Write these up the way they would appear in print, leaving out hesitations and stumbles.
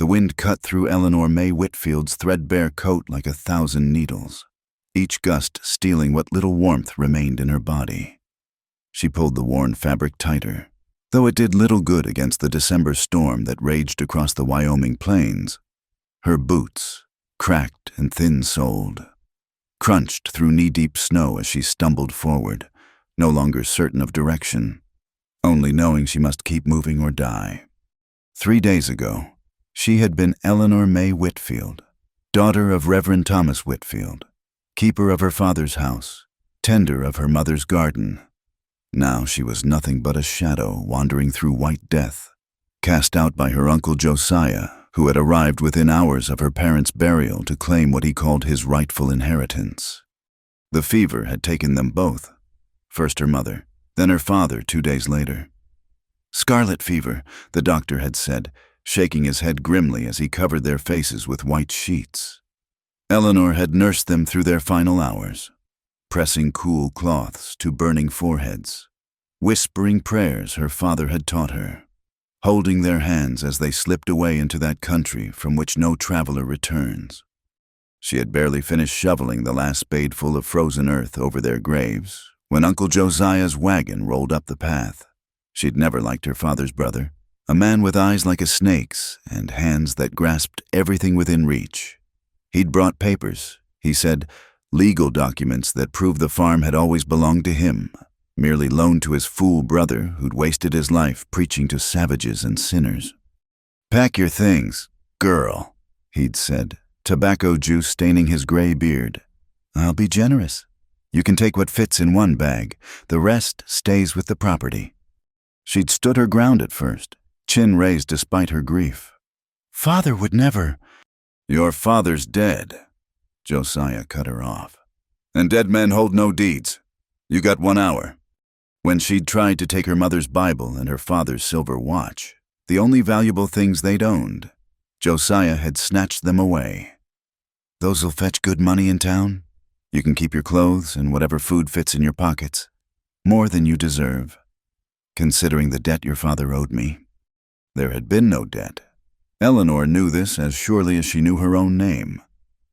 The wind cut through Eleanor May Whitfield's threadbare coat like 1,000 needles, each gust stealing what little warmth remained in her body. She pulled the worn fabric tighter, though it did little good against the December storm that raged across the Wyoming plains. Her boots, cracked and thin-soled, crunched through knee-deep snow as she stumbled forward, no longer certain of direction, only knowing she must keep moving or die. 3 days ago, she had been Eleanor May Whitfield, daughter of Reverend Thomas Whitfield, keeper of her father's house, tender of her mother's garden. Now she was nothing but a shadow wandering through white death, cast out by her Uncle Josiah, who had arrived within hours of her parents' burial to claim what he called his rightful inheritance. The fever had taken them both, first her mother, then her father 2 days later. Scarlet fever, the doctor had said, shaking his head grimly as he covered their faces with white sheets. Eleanor had nursed them through their final hours, pressing cool cloths to burning foreheads, whispering prayers her father had taught her, holding their hands as they slipped away into that country from which no traveler returns. She had barely finished shoveling the last spadeful of frozen earth over their graves when Uncle Josiah's wagon rolled up the path. She'd never liked her father's brother, a man with eyes like a snake's and hands that grasped everything within reach. He'd brought papers, he said, legal documents that proved the farm had always belonged to him, merely loaned to his fool brother who'd wasted his life preaching to savages and sinners. "Pack your things, girl," he'd said, tobacco juice staining his gray beard. "I'll be generous. You can take what fits in one bag. The rest stays with the property." She'd stood her ground at first, chin raised despite her grief. "Father would never—" "Your father's dead," Josiah cut her off. "And dead men hold no deeds. You got 1 hour." When she'd tried to take her mother's Bible and her father's silver watch, the only valuable things they'd owned, Josiah had snatched them away. "Those'll fetch good money in town. You can keep your clothes and whatever food fits in your pockets. More than you deserve, considering the debt your father owed me." There had been no debt. Eleanor knew this as surely as she knew her own name.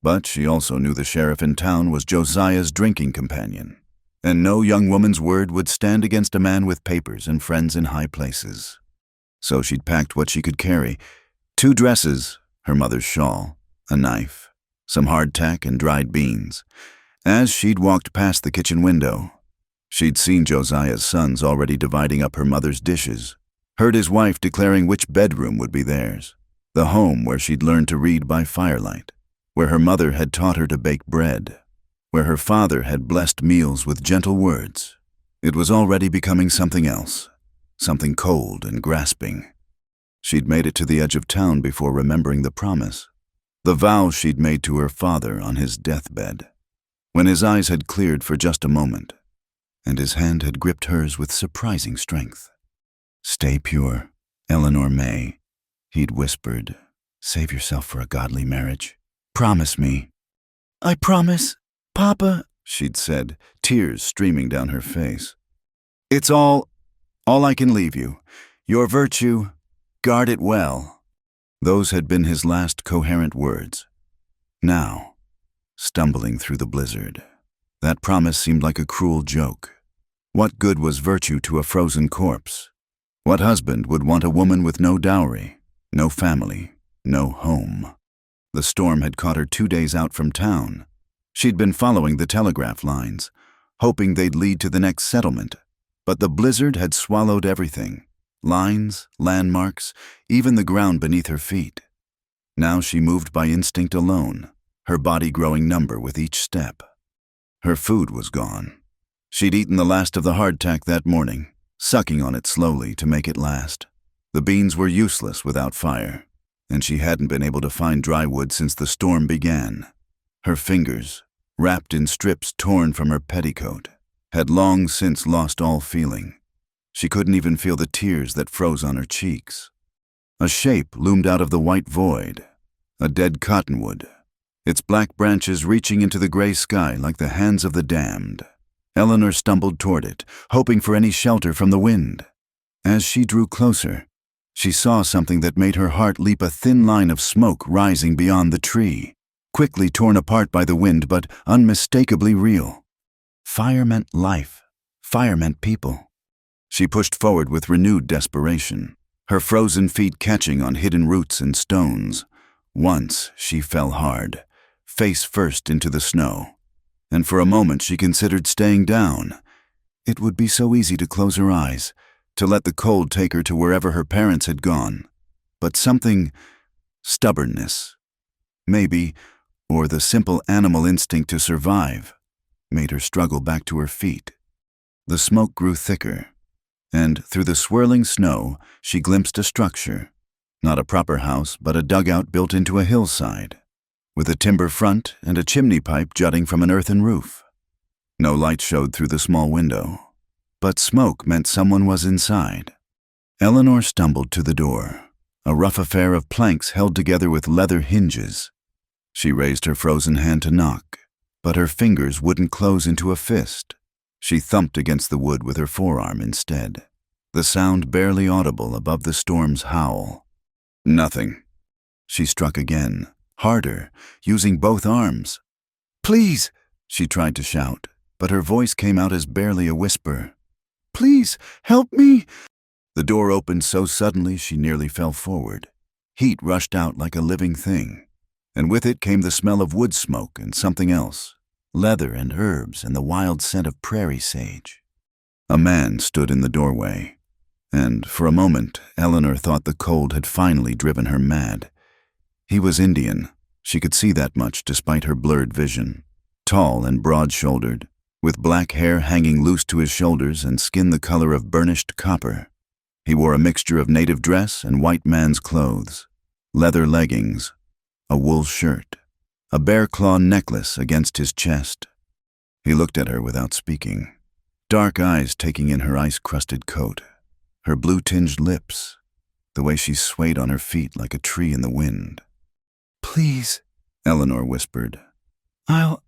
But she also knew the sheriff in town was Josiah's drinking companion, and no young woman's word would stand against a man with papers and friends in high places. So she'd packed what she could carry: 2 dresses, her mother's shawl, a knife, some hardtack and dried beans. As she'd walked past the kitchen window, she'd seen Josiah's sons already dividing up her mother's dishes, heard his wife declaring which bedroom would be theirs, the home where she'd learned to read by firelight, where her mother had taught her to bake bread, where her father had blessed meals with gentle words. It was already becoming something else, something cold and grasping. She'd made it to the edge of town before remembering the promise, the vow she'd made to her father on his deathbed, when his eyes had cleared for just a moment, and his hand had gripped hers with surprising strength. "Stay pure, Eleanor May," he'd whispered. "Save yourself for a godly marriage. Promise me." "I promise, Papa," she'd said, tears streaming down her face. "It's all I can leave you. Your virtue, guard it well." Those had been his last coherent words. Now, stumbling through the blizzard, that promise seemed like a cruel joke. What good was virtue to a frozen corpse? What husband would want a woman with no dowry, no family, no home? The storm had caught her 2 days out from town. She'd been following the telegraph lines, hoping they'd lead to the next settlement, but the blizzard had swallowed everything: lines, landmarks, even the ground beneath her feet. Now she moved by instinct alone, her body growing number with each step. Her food was gone. She'd eaten the last of the hardtack that morning, sucking on it slowly to make it last. The beans were useless without fire, and she hadn't been able to find dry wood since the storm began. Her fingers, wrapped in strips torn from her petticoat, had long since lost all feeling. She couldn't even feel the tears that froze on her cheeks. A shape loomed out of the white void, a dead cottonwood, its black branches reaching into the gray sky like the hands of the damned. Eleanor stumbled toward it, hoping for any shelter from the wind. As she drew closer, She saw something that made her heart leap, a thin line of smoke rising beyond the tree, quickly torn apart by the wind but unmistakably real. Fire meant life. Fire meant people. She pushed forward with renewed desperation, her frozen feet catching on hidden roots and stones. Once she fell hard, face first into the snow, and for a moment she considered staying down. It would be so easy to close her eyes, to let the cold take her to wherever her parents had gone. But stubbornness, maybe, or the simple animal instinct to survive, made her struggle back to her feet. The smoke grew thicker, and through the swirling snow she glimpsed a structure, not a proper house, but a dugout built into a hillside, with a timber front and a chimney pipe jutting from an earthen roof. No light showed through the small window, but smoke meant someone was inside. Eleanor stumbled to the door, a rough affair of planks held together with leather hinges. She raised her frozen hand to knock, but her fingers wouldn't close into a fist. She thumped against the wood with her forearm instead, the sound barely audible above the storm's howl. Nothing. She struck again, harder, using both arms. "Please!" she tried to shout, but her voice came out as barely a whisper. "Please, help me!" The door opened so suddenly she nearly fell forward. Heat rushed out like a living thing, and with it came the smell of wood smoke and something else, leather and herbs and the wild scent of prairie sage. A man stood in the doorway, and for a moment Eleanor thought the cold had finally driven her mad. He was Indian. She could see that much despite her blurred vision. Tall and broad-shouldered, with black hair hanging loose to his shoulders and skin the color of burnished copper. He wore a mixture of native dress and white man's clothes, leather leggings, a wool shirt, a bear-claw necklace against his chest. He looked at her without speaking, dark eyes taking in her ice-crusted coat, her blue-tinged lips, the way she swayed on her feet like a tree in the wind. "Please," Eleanor whispered. I'll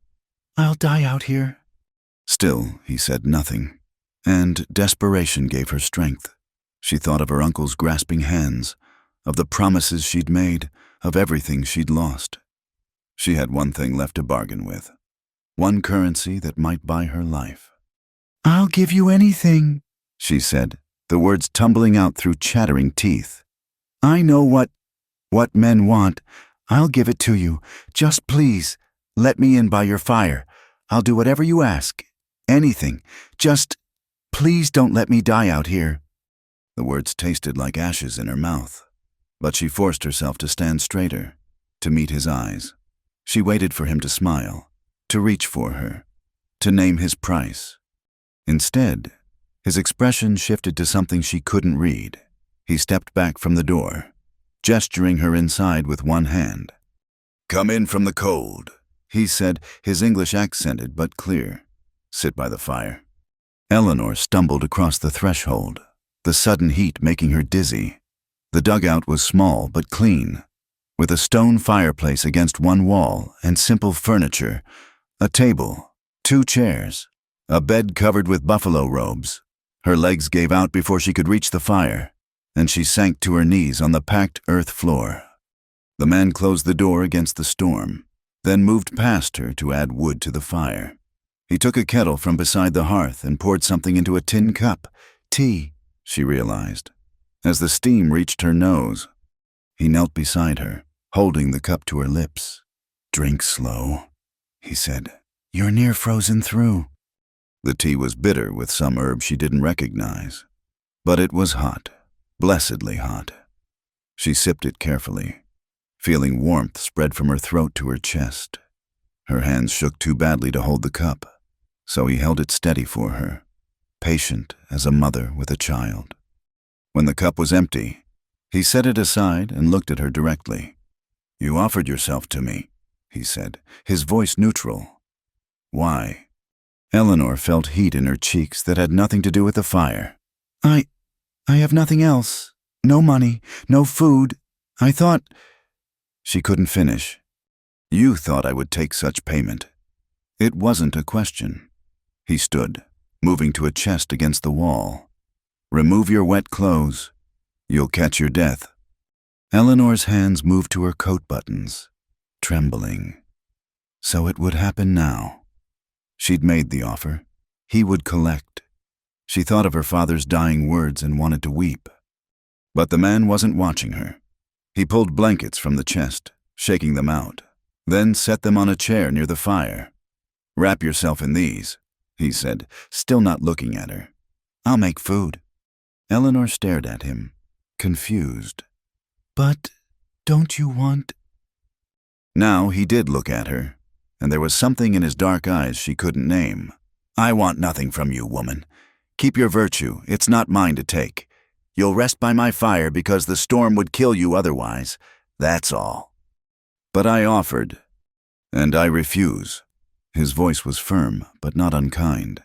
die out here." Still, he said nothing, and desperation gave her strength. She thought of her uncle's grasping hands, of the promises she'd made, of everything she'd lost. She had one thing left to bargain with, one currency that might buy her life. "I'll give you anything," she said, the words tumbling out through chattering teeth. "I know what men want. I'll give it to you. Just please, let me in by your fire. I'll do whatever you ask. Anything. Just please don't let me die out here." The words tasted like ashes in her mouth, but she forced herself to stand straighter, to meet his eyes. She waited for him to smile, to reach for her, to name his price. Instead, his expression shifted to something she couldn't read. He stepped back from the door, gesturing her inside with one hand. "Come in from the cold," he said, his English accented but clear. "Sit by the fire." Eleanor stumbled across the threshold, the sudden heat making her dizzy. The dugout was small but clean, with a stone fireplace against one wall and simple furniture, a table, 2 chairs, a bed covered with buffalo robes. Her legs gave out before she could reach the fire, and she sank to her knees on the packed earth floor. The man closed the door against the storm, then moved past her to add wood to the fire. He took a kettle from beside the hearth and poured something into a tin cup. Tea, she realized, as the steam reached her nose. He knelt beside her, holding the cup to her lips. "Drink slow," he said. "You're near frozen through." The tea was bitter with some herb she didn't recognize, but it was hot, blessedly hot. She sipped it carefully, feeling warmth spread from her throat to her chest. Her hands shook too badly to hold the cup, so he held it steady for her, patient as a mother with a child. When the cup was empty, he set it aside and looked at her directly. "You offered yourself to me," he said, his voice neutral. "Why?" Eleanor felt heat in her cheeks that had nothing to do with the fire. I have nothing else. No money, no food. I thought—" She couldn't finish. "You thought I would take such payment." It wasn't a question. He stood, moving to a chest against the wall. "Remove your wet clothes." You'll catch your death. Eleanor's hands moved to her coat buttons, trembling. So it would happen now. She'd made the offer. He would collect. She thought of her father's dying words and wanted to weep. But the man wasn't watching her. He pulled blankets from the chest, shaking them out, then set them on a chair near the fire. "Wrap yourself in these," he said, still not looking at her. "I'll make food." Eleanor stared at him, confused. "But don't you want—" Now he did look at her, and there was something in his dark eyes she couldn't name. "I want nothing from you, woman. Keep your virtue, it's not mine to take. You'll rest by my fire because the storm would kill you otherwise. That's all." "But I offered, and I refuse." His voice was firm, but not unkind.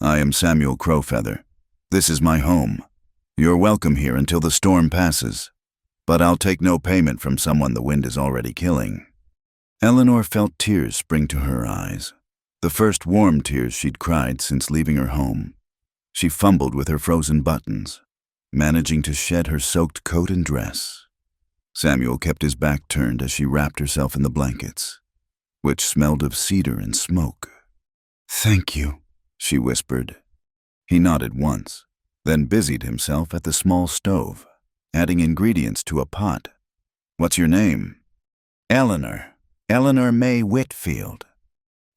"I am Samuel Crowfeather. This is my home. You're welcome here until the storm passes. But I'll take no payment from someone the wind is already killing." Eleanor felt tears spring to her eyes, the first warm tears she'd cried since leaving her home. She fumbled with her frozen buttons, managing to shed her soaked coat and dress. Samuel kept his back turned as she wrapped herself in the blankets, which smelled of cedar and smoke. "Thank you," she whispered. He nodded once, then busied himself at the small stove, adding ingredients to a pot. "What's your name?" "Eleanor. Eleanor May Whitfield."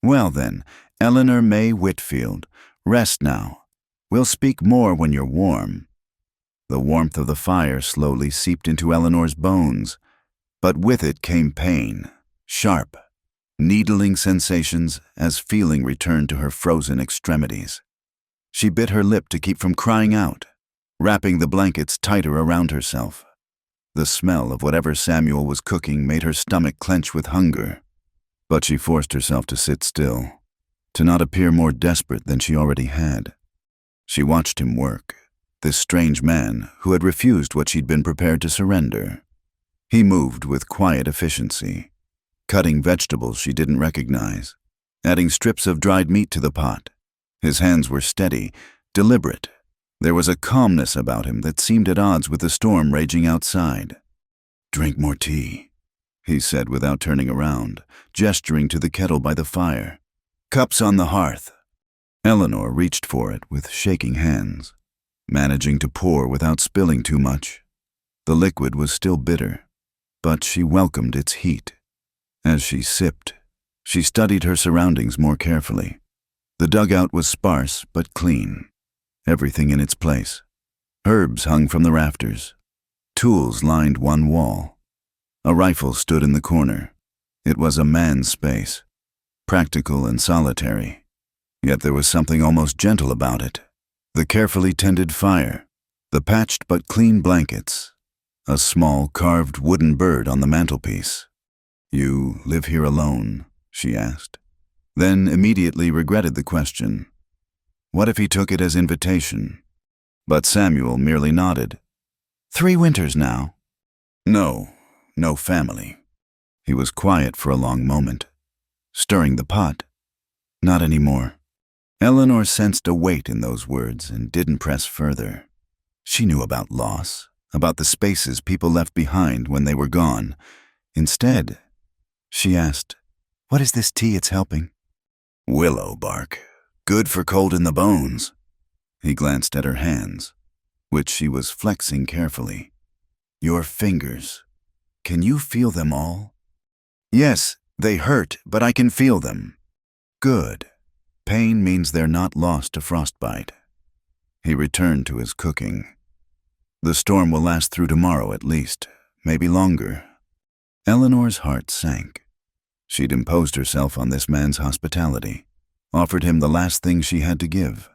"Well then, Eleanor May Whitfield, rest now. We'll speak more when you're warm." The warmth of the fire slowly seeped into Eleanor's bones, but with it came pain, sharp, needling sensations as feeling returned to her frozen extremities. She bit her lip to keep from crying out, wrapping the blankets tighter around herself. The smell of whatever Samuel was cooking made her stomach clench with hunger, but she forced herself to sit still, to not appear more desperate than she already had. She watched him work, this strange man who had refused what she'd been prepared to surrender. He moved with quiet efficiency, cutting vegetables she didn't recognize, adding strips of dried meat to the pot. His hands were steady, deliberate. There was a calmness about him that seemed at odds with the storm raging outside. "Drink more tea," he said without turning around, gesturing to the kettle by the fire. "Cups on the hearth." Eleanor reached for it with shaking hands, managing to pour without spilling too much. The liquid was still bitter, but she welcomed its heat. As she sipped, she studied her surroundings more carefully. The dugout was sparse but clean, everything in its place. Herbs hung from the rafters. Tools lined one wall. A rifle stood in the corner. It was a man's space, practical and solitary. Yet there was something almost gentle about it. The carefully tended fire, the patched but clean blankets, a small carved wooden bird on the mantelpiece. "You live here alone?" she asked, then immediately regretted the question. What if he took it as invitation? But Samuel merely nodded. "3 winters now." No family." He was quiet for a long moment, stirring the pot. "Not anymore." Eleanor sensed a weight in those words and didn't press further. She knew about loss, about the spaces people left behind when they were gone. Instead, she asked, "What is this tea it's helping?" "Willow bark. Good for cold in the bones." He glanced at her hands, which she was flexing carefully. "Your fingers. Can you feel them all?" "Yes, they hurt, but I can feel them." "Good. Pain means they're not lost to frostbite." He returned to his cooking. "The storm will last through tomorrow at least, maybe longer." Eleanor's heart sank. She'd imposed herself on this man's hospitality, offered him the last thing she had to give,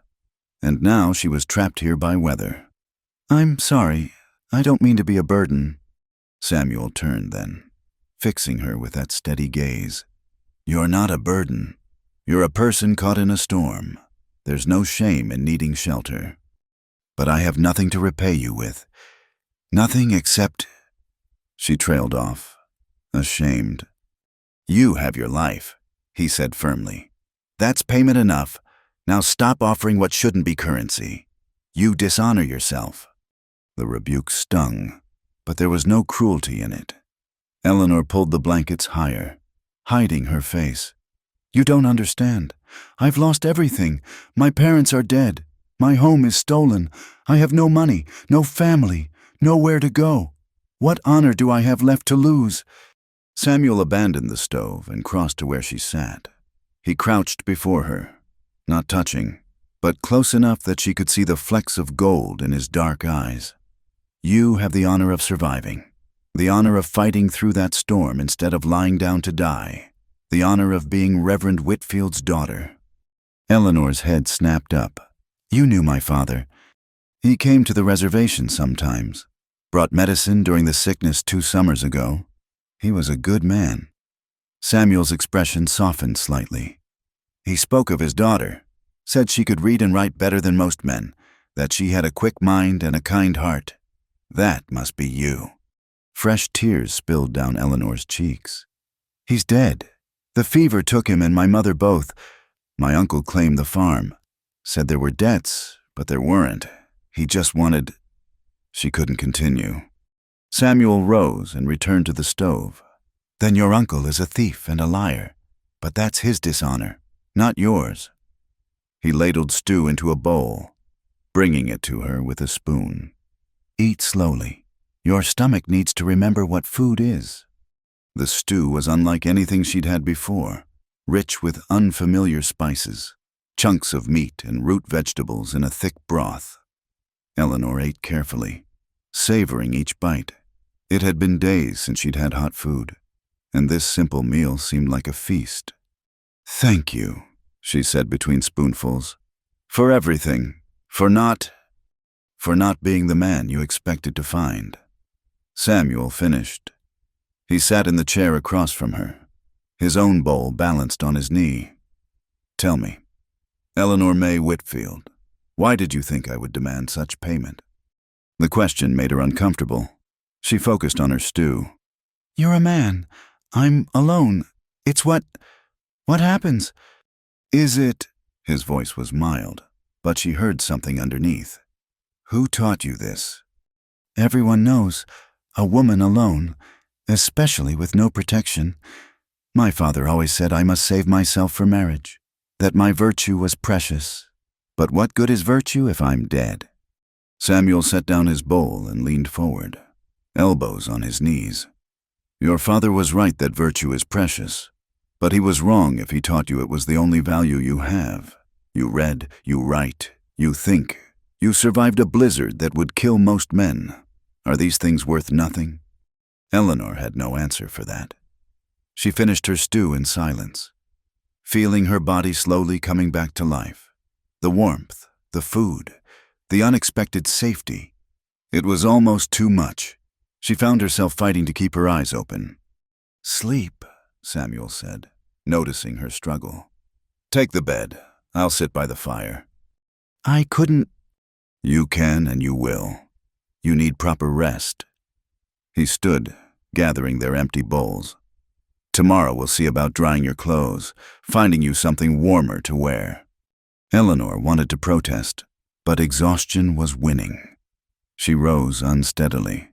and now she was trapped here by weather. "I'm sorry, I don't mean to be a burden." Samuel turned then, fixing her with that steady gaze. "You're not a burden. You're a person caught in a storm. There's no shame in needing shelter. But I have nothing to repay you with. Nothing except—" She trailed off, ashamed. "You have your life," he said firmly. "That's payment enough. Now stop offering what shouldn't be currency. You dishonor yourself." The rebuke stung, but there was no cruelty in it. Eleanor pulled the blankets higher, hiding her face. "You don't understand. I've lost everything. My parents are dead. My home is stolen. I have no money, no family, nowhere to go. What honor do I have left to lose?" Samuel abandoned the stove and crossed to where she sat. He crouched before her, not touching, but close enough that she could see the flecks of gold in his dark eyes. "You have the honor of surviving, the honor of fighting through that storm instead of lying down to die, the honor of being Reverend Whitfield's daughter." Eleanor's head snapped up. "You knew my father. He came to the reservation sometimes, brought medicine during the sickness 2 summers ago. He was a good man." Samuel's expression softened slightly. "He spoke of his daughter, said she could read and write better than most men, that she had a quick mind and a kind heart. That must be you." Fresh tears spilled down Eleanor's cheeks. "He's dead. The fever took him and my mother both. My uncle claimed the farm, said there were debts, but there weren't. He just wanted—" She couldn't continue. Samuel rose and returned to the stove. "Then your uncle is a thief and a liar, but that's his dishonor, not yours." He ladled stew into a bowl, bringing it to her with a spoon. "Eat slowly. Your stomach needs to remember what food is." The stew was unlike anything she'd had before, rich with unfamiliar spices, chunks of meat and root vegetables in a thick broth. Eleanor ate carefully, savoring each bite. It had been days since she'd had hot food, and this simple meal seemed like a feast. "Thank you," she said between spoonfuls, "for everything, for not being the man you expected to find." Samuel finished. He sat in the chair across from her, his own bowl balanced on his knee. "Tell me, Eleanor May Whitfield, why did you think I would demand such payment?" The question made her uncomfortable. She focused on her stew. "You're a man. I'm alone. It's what happens. Is it—" His voice was mild, but she heard something underneath. "Who taught you this?" "Everyone knows. A woman alone, especially with no protection. My father always said I must save myself for marriage, that my virtue was precious. But what good is virtue if I'm dead?" Samuel set down his bowl and leaned forward, elbows on his knees. "Your father was right that virtue is precious, but he was wrong if he taught you it was the only value you have. You read, you write, you think. You survived a blizzard that would kill most men. Are these things worth nothing?" Eleanor had no answer for that. She finished her stew in silence, feeling her body slowly coming back to life. The warmth, the food, the unexpected safety. It was almost too much. She found herself fighting to keep her eyes open. "Sleep," Samuel said, noticing her struggle. "Take the bed. I'll sit by the fire." "I couldn't—" "You can and you will. You need proper rest." He stood, gathering their empty bowls. "Tomorrow we'll see about drying your clothes, finding you something warmer to wear." Eleanor wanted to protest, but exhaustion was winning. She rose unsteadily,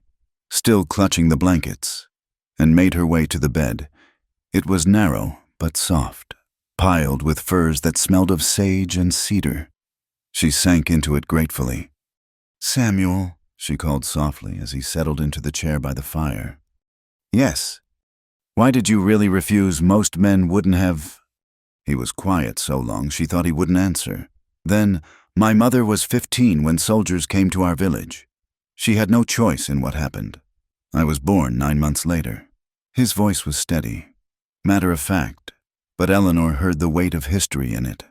still clutching the blankets, and made her way to the bed. It was narrow but soft, piled with furs that smelled of sage and cedar. She sank into it gratefully. "Samuel," she called softly as he settled into the chair by the fire. "Yes. Why did you really refuse? Most men wouldn't have—" He was quiet so long she thought he wouldn't answer. Then, "My mother was 15 when soldiers came to our village. She had no choice in what happened. I was born 9 months later." His voice was steady, matter of fact, but Eleanor heard the weight of history in it.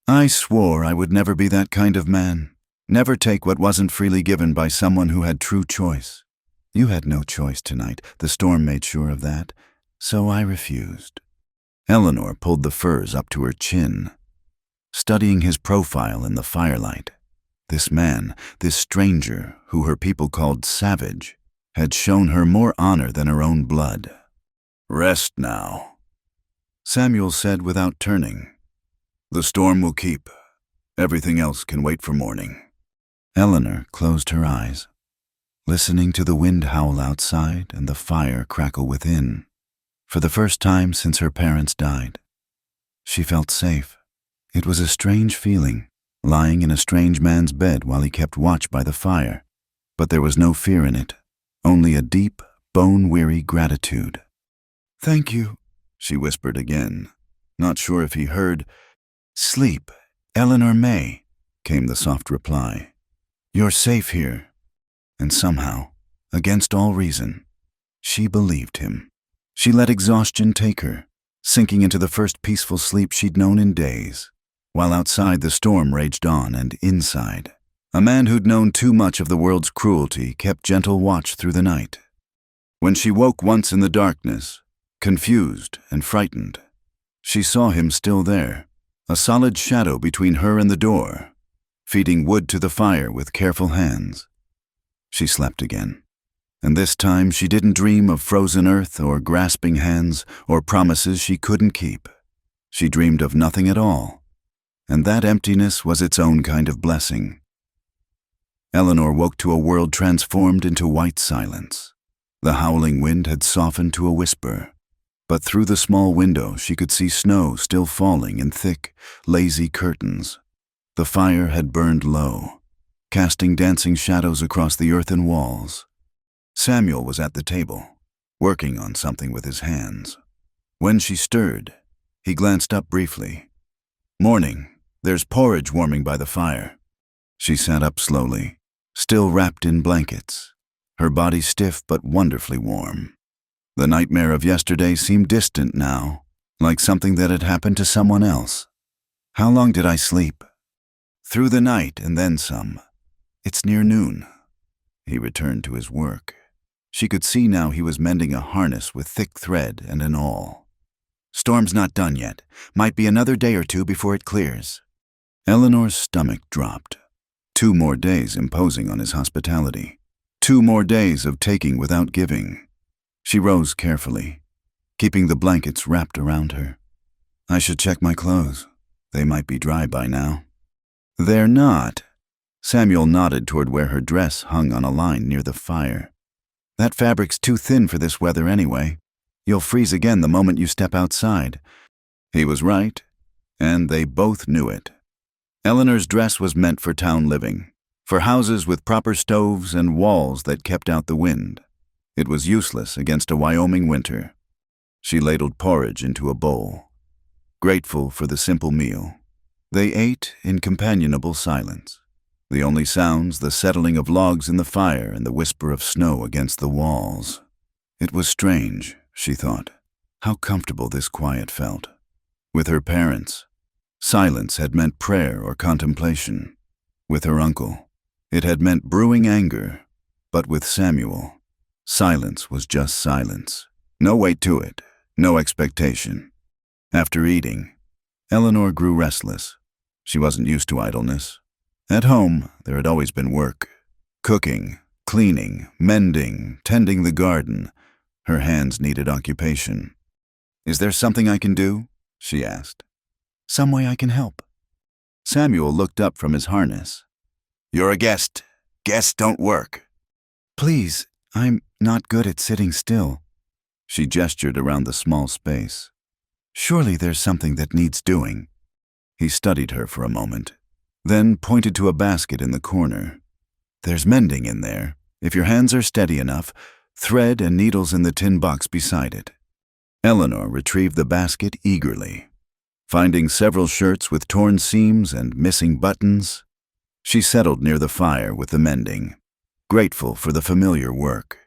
"I swore I would never be that kind of man, never take what wasn't freely given by someone who had true choice. You had no choice tonight, the storm made sure of that, so I refused." Eleanor pulled the furs up to her chin, studying his profile in the firelight. This man, this stranger, who her people called savage, had shown her more honor than her own blood. "Rest now," Samuel said without turning. "The storm will keep. Everything else can wait for morning." Eleanor closed her eyes. listening to the wind howl outside and the fire crackle within. For the first time since her parents died, she felt safe. It was a strange feeling, lying in a strange man's bed while he kept watch by the fire, but there was no fear in it, only a deep, bone-weary gratitude. "Thank you," she whispered again, not sure if he heard. "Sleep, Eleanor May," came the soft reply. "You're safe here." And somehow, against all reason, she believed him. She let exhaustion take her, sinking into the first peaceful sleep she'd known in days, while outside the storm raged on and inside, a man who'd known too much of the world's cruelty kept gentle watch through the night. When she woke once in the darkness, confused and frightened, she saw him still there, a solid shadow between her and the door, feeding wood to the fire with careful hands. She slept again, and this time she didn't dream of frozen earth or grasping hands or promises she couldn't keep. She dreamed of nothing at all, and that emptiness was its own kind of blessing. Eleanor woke to a world transformed into white silence. The howling wind had softened to a whisper, but through the small window she could see snow still falling in thick, lazy curtains. The fire had burned low, casting dancing shadows across the earthen walls. Samuel was at the table, working on something with his hands. When she stirred, he glanced up briefly. "Morning, there's porridge warming by the fire." She sat up slowly, still wrapped in blankets, her body stiff but wonderfully warm. The nightmare of yesterday seemed distant now, like something that had happened to someone else. "How long did I sleep?" "Through the night and then some. It's near noon." He returned to his work. She could see now he was mending a harness with thick thread and an awl. "Storm's not done yet. Might be another day or two before it clears." Eleanor's stomach dropped. 2 more days imposing on his hospitality. 2 more days of taking without giving. She rose carefully, keeping the blankets wrapped around her. "I should check my clothes. They might be dry by now." "They're not." Samuel nodded toward where her dress hung on a line near the fire. "That fabric's too thin for this weather anyway. You'll freeze again the moment you step outside." He was right, and they both knew it. Eleanor's dress was meant for town living, for houses with proper stoves and walls that kept out the wind. It was useless against a Wyoming winter. She ladled porridge into a bowl, grateful for the simple meal. They ate in companionable silence. The only sounds, the settling of logs in the fire and the whisper of snow against the walls. It was strange, she thought, how comfortable this quiet felt. With her parents, silence had meant prayer or contemplation. With her uncle, it had meant brewing anger. But with Samuel, silence was just silence. No weight to it, no expectation. After eating, Eleanor grew restless. She wasn't used to idleness. At home, there had always been work. Cooking, cleaning, mending, tending the garden. Her hands needed occupation. "Is there something I can do?" she asked. "Some way I can help." Samuel looked up from his harness. "You're a guest. Guests don't work." "Please, I'm not good at sitting still." She gestured around the small space. "Surely there's something that needs doing." He studied her for a moment, then pointed to a basket in the corner. "There's mending in there, if your hands are steady enough, thread and needles in the tin box beside it." Eleanor retrieved the basket eagerly. Finding several shirts with torn seams and missing buttons, she settled near the fire with the mending, grateful for the familiar work.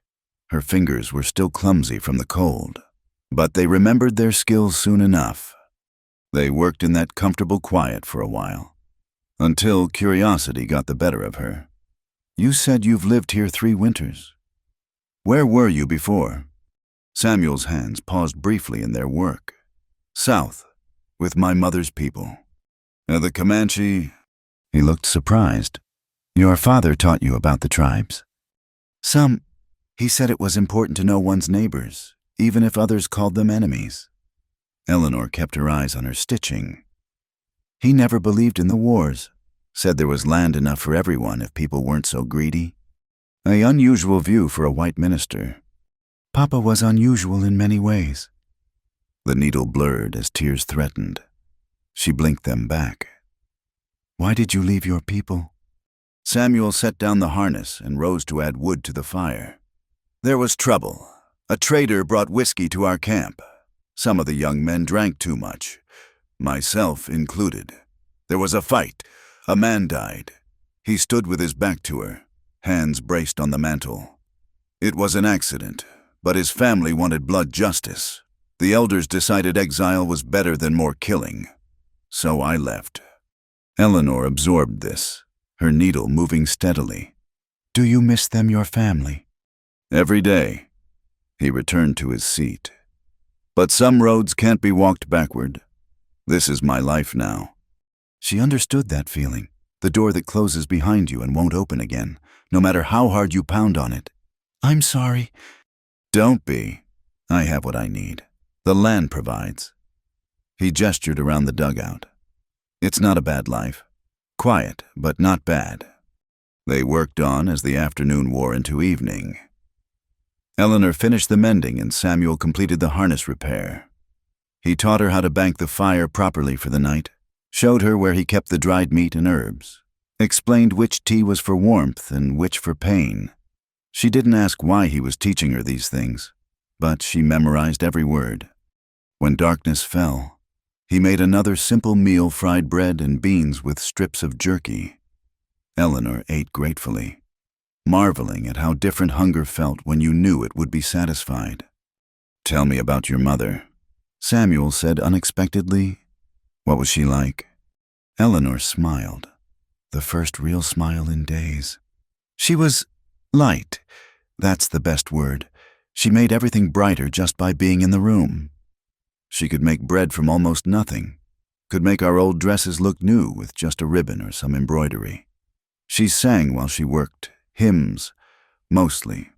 Her fingers were still clumsy from the cold, but they remembered their skills soon enough. They worked in that comfortable quiet for a while, until curiosity got the better of her. "You said you've lived here 3 winters. Where were you before?" Samuel's hands paused briefly in their work. "South, with my mother's people." "The Comanche?" He looked surprised. "Your father taught you about the tribes?" "Some. He said it was important to know one's neighbors, even if others called them enemies." Eleanor kept her eyes on her stitching. "He never believed in the wars, said there was land enough for everyone if people weren't so greedy." An unusual view for a white minister. Papa was unusual in many ways. The needle blurred as tears threatened. She blinked them back. Why did you leave your people? Samuel set down the harness and rose to add wood to the fire. There was trouble. A trader brought whiskey to our camp. Some of the young men drank too much, myself included. There was a fight. A man died. He stood with his back to her, hands braced on the mantle. It was an accident, but his family wanted blood justice. The elders decided exile was better than more killing. So I left. Eleanor absorbed this, her needle moving steadily. Do you miss them, your family? Every day. He returned to his seat. But some roads can't be walked backward. This is my life now. She understood that feeling, the door that closes behind you and won't open again, no matter how hard you pound on it. I'm sorry. Don't be. I have what I need. The land provides. He gestured around the dugout. It's not a bad life. Quiet, but not bad. They worked on as the afternoon wore into evening. Eleanor finished the mending and Samuel completed the harness repair. He taught her how to bank the fire properly for the night, showed her where he kept the dried meat and herbs, explained which tea was for warmth and which for pain. She didn't ask why he was teaching her these things, but she memorized every word. When darkness fell, he made another simple meal, fried bread and beans with strips of jerky. Eleanor ate gratefully, marveling at how different hunger felt when you knew it would be satisfied. Tell me about your mother, Samuel said unexpectedly. What was she like? Eleanor smiled, the first real smile in days. She was light. That's the best word. She made everything brighter just by being in the room. She could make bread from almost nothing, could make our old dresses look new with just a ribbon or some embroidery. She sang while she worked, hymns, mostly,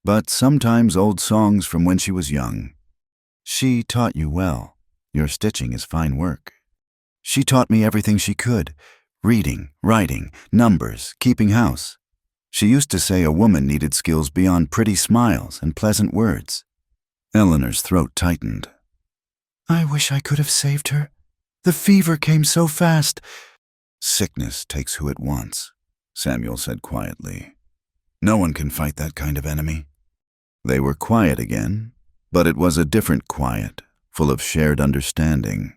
but sometimes old songs from when she was young. She taught you well. Your stitching is fine work. She taught me everything she could, reading, writing, numbers, keeping house. She used to say a woman needed skills beyond pretty smiles and pleasant words. Eleanor's throat tightened. I wish I could have saved her. The fever came so fast. Sickness takes who it wants, Samuel said quietly. No one can fight that kind of enemy. They were quiet again, but it was a different quiet, full of shared understanding.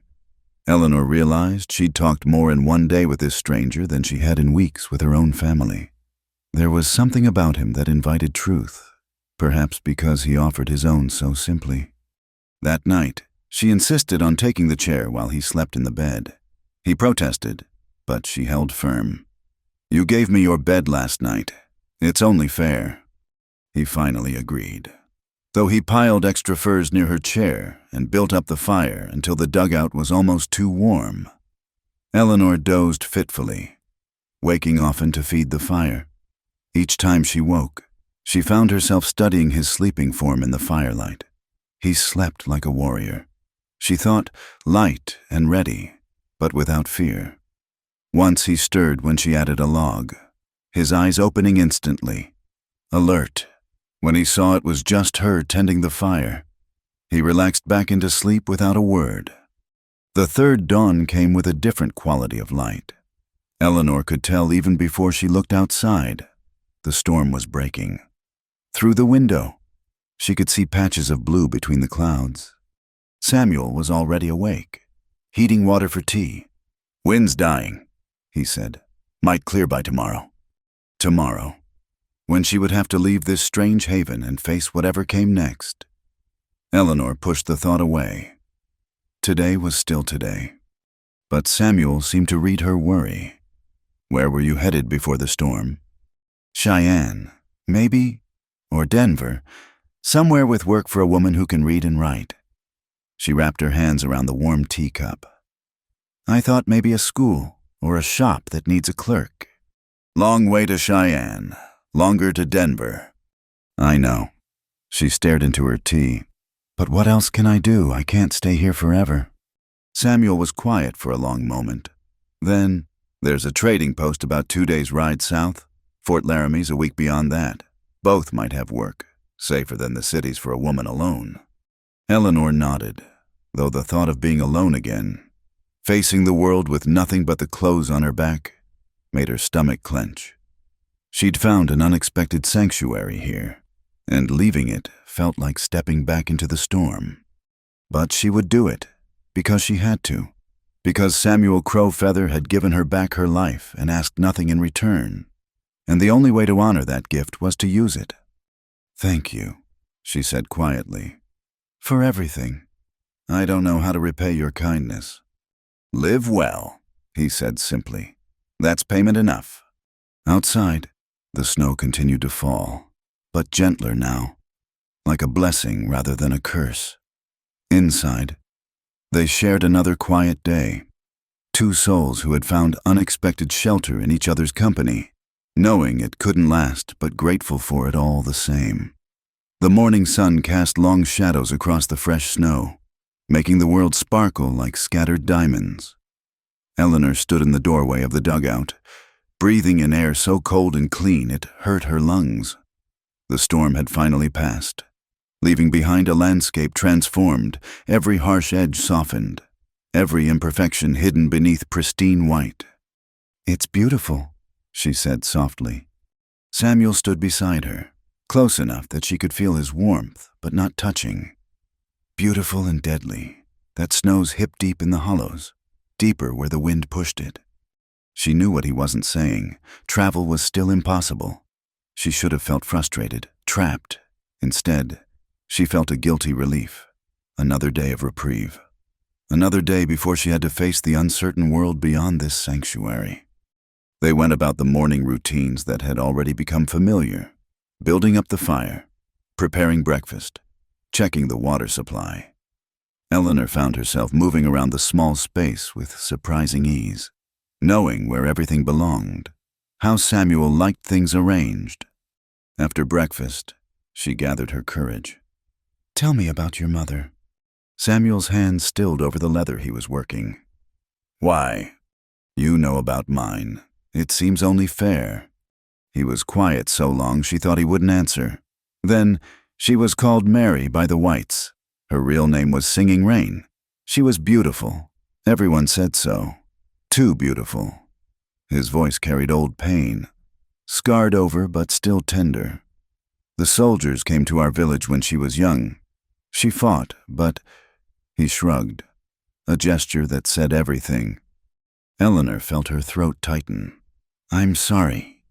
Eleanor realized she'd talked more in one day with this stranger than she had in weeks with her own family. There was something about him that invited truth, perhaps because he offered his own so simply. That night, she insisted on taking the chair while he slept in the bed. He protested, but she held firm. You gave me your bed last night. It's only fair. He finally agreed, though he piled extra furs near her chair and built up the fire until the dugout was almost too warm. Eleanor dozed fitfully, waking often to feed the fire. Each time she woke, she found herself studying his sleeping form in the firelight. He slept like a warrior. She thought light and ready, but without fear. Once he stirred when she added a log, his eyes opening instantly, alert. When he saw it was just her tending the fire, he relaxed back into sleep without a word. The third dawn came with a different quality of light. Eleanor could tell even before she looked outside. The storm was breaking. Through the window, she could see patches of blue between the clouds. Samuel was already awake, heating water for tea. Wind's dying, he said. Might clear by tomorrow. Tomorrow, when she would have to leave this strange haven and face whatever came next. Eleanor pushed the thought away. Today was still today. But Samuel seemed to read her worry. Where were you headed before the storm? Cheyenne, maybe, or Denver, somewhere with work for a woman who can read and write. She wrapped her hands around the warm teacup. I thought maybe a school or a shop that needs a clerk. Long way to Cheyenne, longer to Denver. I know. She stared into her tea. But what else can I do? I can't stay here forever. Samuel was quiet for a long moment. Then, there's a trading post about 2 days' ride south. Fort Laramie's a week beyond that. Both might have work, safer than the cities for a woman alone. Eleanor nodded, though the thought of being alone again, facing the world with nothing but the clothes on her back, made her stomach clench. She'd found an unexpected sanctuary here, and leaving it felt like stepping back into the storm. But she would do it, because she had to, because Samuel Crowfeather had given her back her life and asked nothing in return, and the only way to honor that gift was to use it. "Thank you," she said quietly, "for everything. I don't know how to repay your kindness." "Live well," he said simply. "That's payment enough." Outside, the snow continued to fall, but gentler now, like a blessing rather than a curse. Inside, they shared another quiet day, two souls who had found unexpected shelter in each other's company, knowing it couldn't last but grateful for it all the same. The morning sun cast long shadows across the fresh snow, making the world sparkle like scattered diamonds. Eleanor stood in the doorway of the dugout, breathing in air so cold and clean it hurt her lungs. The storm had finally passed, leaving behind a landscape transformed, every harsh edge softened, every imperfection hidden beneath pristine white. "It's beautiful," she said softly. Samuel stood beside her, close enough that she could feel his warmth, but not touching. Beautiful and deadly, that snow's hip-deep in the hollows, deeper where the wind pushed it. She knew what he wasn't saying. Travel was still impossible. She should have felt frustrated, trapped. Instead, she felt a guilty relief. Another day of reprieve. Another day before she had to face the uncertain world beyond this sanctuary. They went about the morning routines that had already become familiar, building up the fire, preparing breakfast, checking the water supply. Eleanor found herself moving around the small space with surprising ease, knowing where everything belonged, how Samuel liked things arranged. After breakfast, she gathered her courage. "Tell me about your mother." Samuel's hand stilled over the leather he was working. "Why? You know about mine. It seems only fair." He was quiet so long she thought he wouldn't answer. Then, she was called Mary by the whites. Her real name was Singing Rain. She was beautiful. Everyone said so. Too beautiful. His voice carried old pain, scarred over but still tender. "The soldiers came to our village when she was young. She fought, but—" He shrugged, a gesture that said everything. Eleanor felt her throat tighten. "I'm sorry.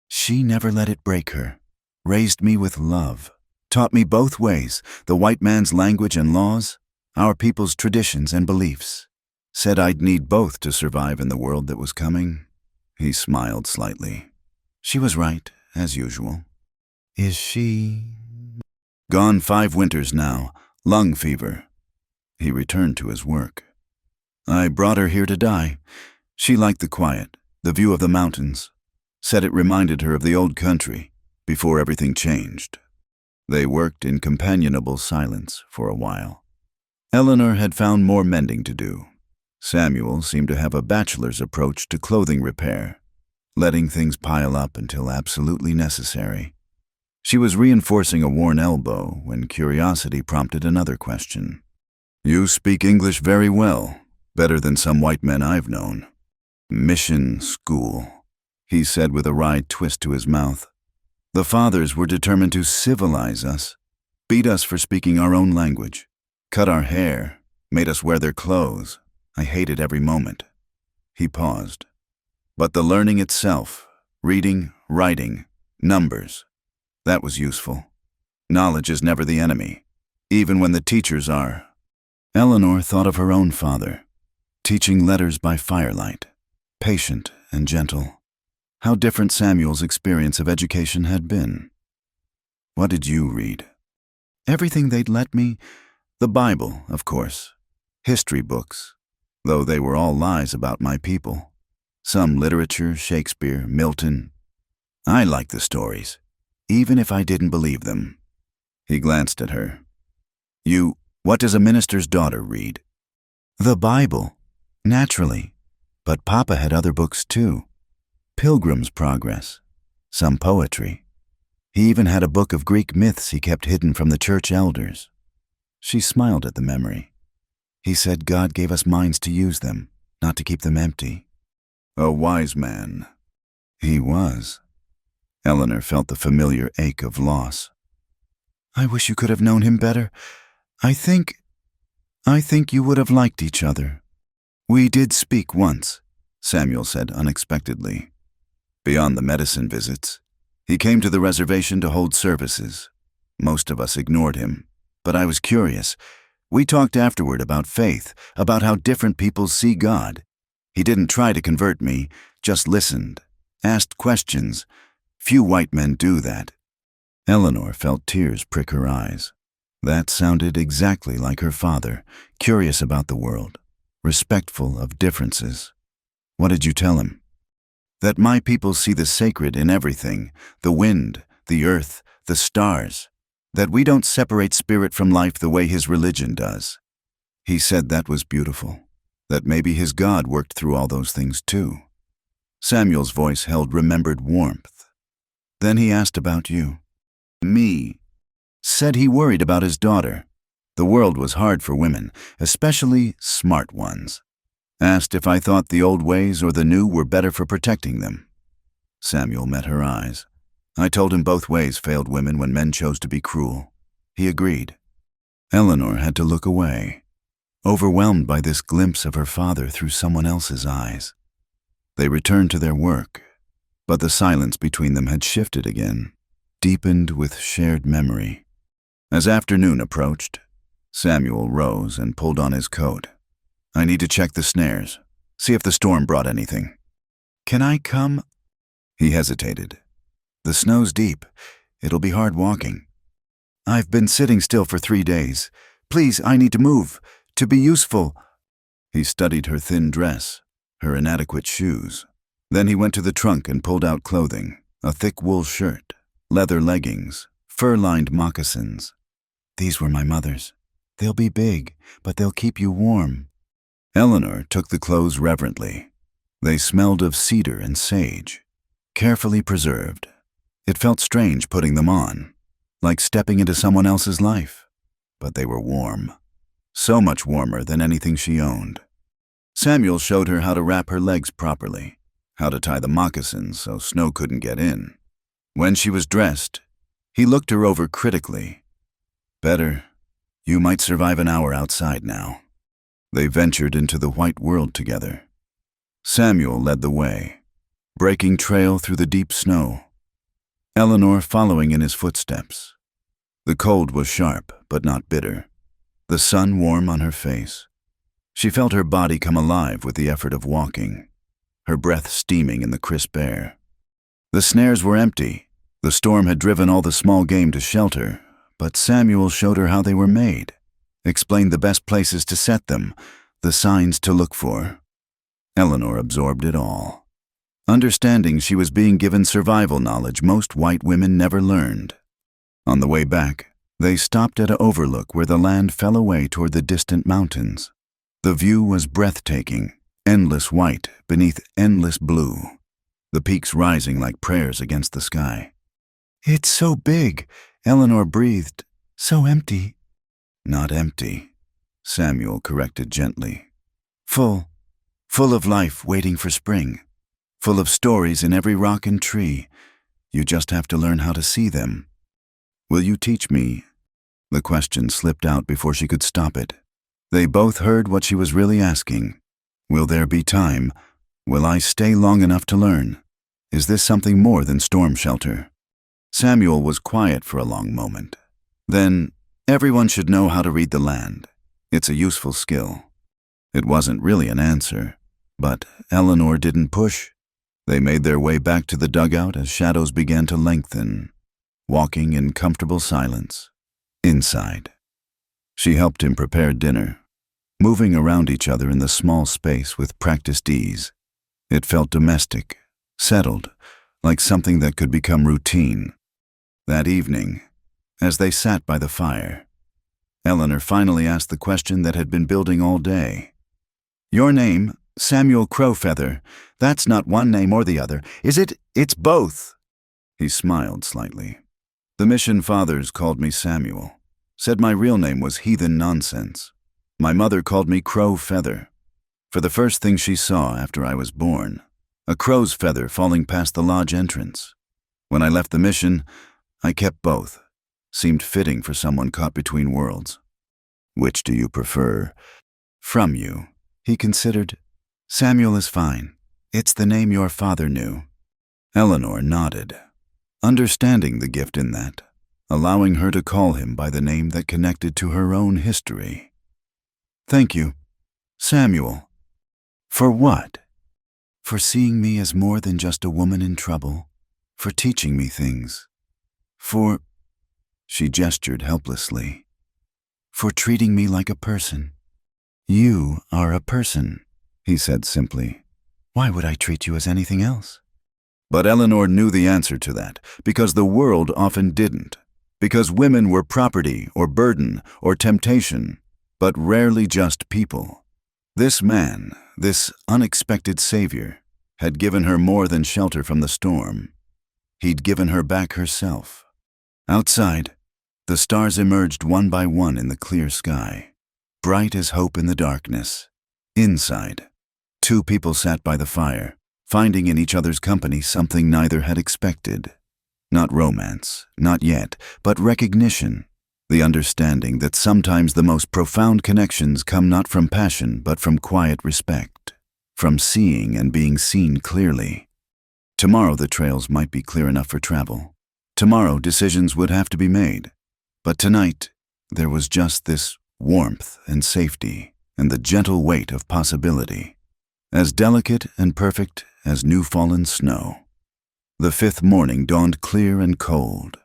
She never let it break her. Raised me with love. Taught me both ways, the white man's language and laws, our people's traditions and beliefs. Said I'd need both to survive in the world that was coming." He smiled slightly. "She was right, as usual." "Is she—" "Gone 5 winters now. Lung fever." He returned to his work. "I brought her here to die. She liked the quiet, the view of the mountains. Said it reminded her of the old country, before everything changed." They worked in companionable silence for a while. Eleanor had found more mending to do. Samuel seemed to have a bachelor's approach to clothing repair, letting things pile up until absolutely necessary. She was reinforcing a worn elbow when curiosity prompted another question. "You speak English very well, better than some white men I've known." "Mission school," he said with a wry twist to his mouth. "The fathers were determined to civilize us, beat us for speaking our own language, cut our hair, made us wear their clothes. I hated every moment." He paused. "But the learning itself, reading, writing, numbers, that was useful. Knowledge is never the enemy, even when the teachers are." Eleanor thought of her own father, teaching letters by firelight, patient and gentle. How different Samuel's experience of education had been. "What did you read?" "Everything they'd let me. The Bible, of course. History books, though they were all lies about my people. Some literature, Shakespeare, Milton. I liked the stories, even if I didn't believe them." He glanced at her. What does a minister's daughter read?" "The Bible, naturally. But Papa had other books too. Pilgrim's Progress, some poetry." He even had a book of Greek myths he kept hidden from the church elders. She smiled at the memory. He said God gave us minds to use them, not to keep them empty. A wise man. He was. Eleanor felt the familiar ache of loss. I wish you could have known him better. I think you would have liked each other. We did speak once, Samuel said unexpectedly. Beyond the medicine visits, he came to the reservation to hold services. Most of us ignored him, but I was curious. We talked afterward about faith, about how different people see God. He didn't try to convert me, just listened, asked questions. Few white men do that. Eleanor felt tears prick her eyes. That sounded exactly like her father, curious about the world, respectful of differences. What did you tell him? That my people see the sacred in everything, the wind, the earth, the stars. That we don't separate spirit from life the way his religion does. He said that was beautiful, that maybe his God worked through all those things too. Samuel's voice held remembered warmth. Then he asked about you. Me. Said he worried about his daughter. The world was hard for women, especially smart ones. Asked if I thought the old ways or the new were better for protecting them. Samuel met her eyes. I told him both ways failed women when men chose to be cruel. He agreed. Eleanor had to look away, overwhelmed by this glimpse of her father through someone else's eyes. They returned to their work, but the silence between them had shifted again, deepened with shared memory. As afternoon approached, Samuel rose and pulled on his coat. I need to check the snares, see if the storm brought anything. Can I come? He hesitated. The snow's deep. It'll be hard walking. I've been sitting still for 3 days. Please, I need to move, to be useful. He studied her thin dress, her inadequate shoes. Then he went to the trunk and pulled out clothing, a thick wool shirt, leather leggings, fur-lined moccasins. These were my mother's. They'll be big, but they'll keep you warm. Eleanor took the clothes reverently. They smelled of cedar and sage, carefully preserved. It felt strange putting them on, like stepping into someone else's life. But they were warm, so much warmer than anything she owned. Samuel showed her how to wrap her legs properly, how to tie the moccasins so snow couldn't get in. When she was dressed, he looked her over critically. Better. You might survive an hour outside now. They ventured into the white world together. Samuel led the way, breaking trail through the deep snow, Eleanor following in his footsteps. The cold was sharp, but not bitter. The sun warm on her face. She felt her body come alive with the effort of walking, her breath steaming in the crisp air. The snares were empty. The storm had driven all the small game to shelter, but Samuel showed her how they were made, explained the best places to set them, the signs to look for. Eleanor absorbed it all, understanding she was being given survival knowledge most white women never learned. On the way back, they stopped at an overlook where the land fell away toward the distant mountains. The view was breathtaking, endless white beneath endless blue, the peaks rising like prayers against the sky. It's so big, Eleanor breathed. So empty. Not empty, Samuel corrected gently. Full of life waiting for spring. Full of stories in every rock and tree. You just have to learn how to see them. Will you teach me? The question slipped out before she could stop it. They both heard what she was really asking. Will there be time? Will I stay long enough to learn? Is this something more than storm shelter? Samuel was quiet for a long moment. Then, everyone should know how to read the land. It's a useful skill. It wasn't really an answer, but Eleanor didn't push. They made their way back to the dugout as shadows began to lengthen, walking in comfortable silence. Inside. She helped him prepare dinner, moving around each other in the small space with practiced ease. It felt domestic, settled, like something that could become routine. That evening, as they sat by the fire, Eleanor finally asked the question that had been building all day. Your name, Samuel Crowfeather, that's not one name or the other, is it? It's both. He smiled slightly. The mission fathers called me Samuel, said my real name was Heathen Nonsense. My mother called me Crow Feather, for the first thing she saw after I was born, a crow's feather falling past the lodge entrance. When I left the mission, I kept both. Seemed fitting for someone caught between worlds. Which do you prefer? From you, he considered. Samuel is fine. It's the name your father knew. Eleanor nodded, understanding the gift in that, allowing her to call him by the name that connected to her own history. Thank you, Samuel. For what? For seeing me as more than just a woman in trouble, for teaching me things, for... She gestured helplessly. For treating me like a person. You are a person, he said simply. Why would I treat you as anything else? But Eleanor knew the answer to that, because the world often didn't. Because women were property or burden or temptation, but rarely just people. This man, this unexpected savior, had given her more than shelter from the storm. He'd given her back herself. Outside, the stars emerged one by one in the clear sky, bright as hope in the darkness. Inside, two people sat by the fire, finding in each other's company something neither had expected. Not romance, not yet, but recognition, the understanding that sometimes the most profound connections come not from passion but from quiet respect, from seeing and being seen clearly. Tomorrow the trails might be clear enough for travel. Tomorrow decisions would have to be made. But tonight, there was just this warmth and safety and the gentle weight of possibility, as delicate and perfect as new-fallen snow. The fifth morning dawned clear and cold,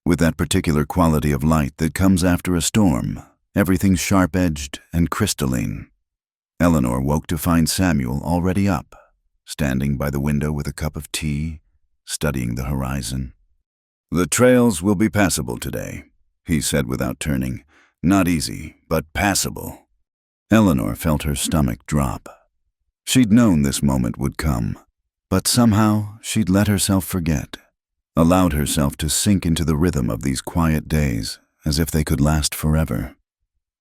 with that particular quality of light that comes after a storm, everything sharp-edged and crystalline. Eleanor woke to find Samuel already up, standing by the window with a cup of tea, studying the horizon. The trails will be passable today, he said without turning. Not easy, but passable. Eleanor felt her stomach drop. She'd known this moment would come, but somehow she'd let herself forget, allowed herself to sink into the rhythm of these quiet days as if they could last forever.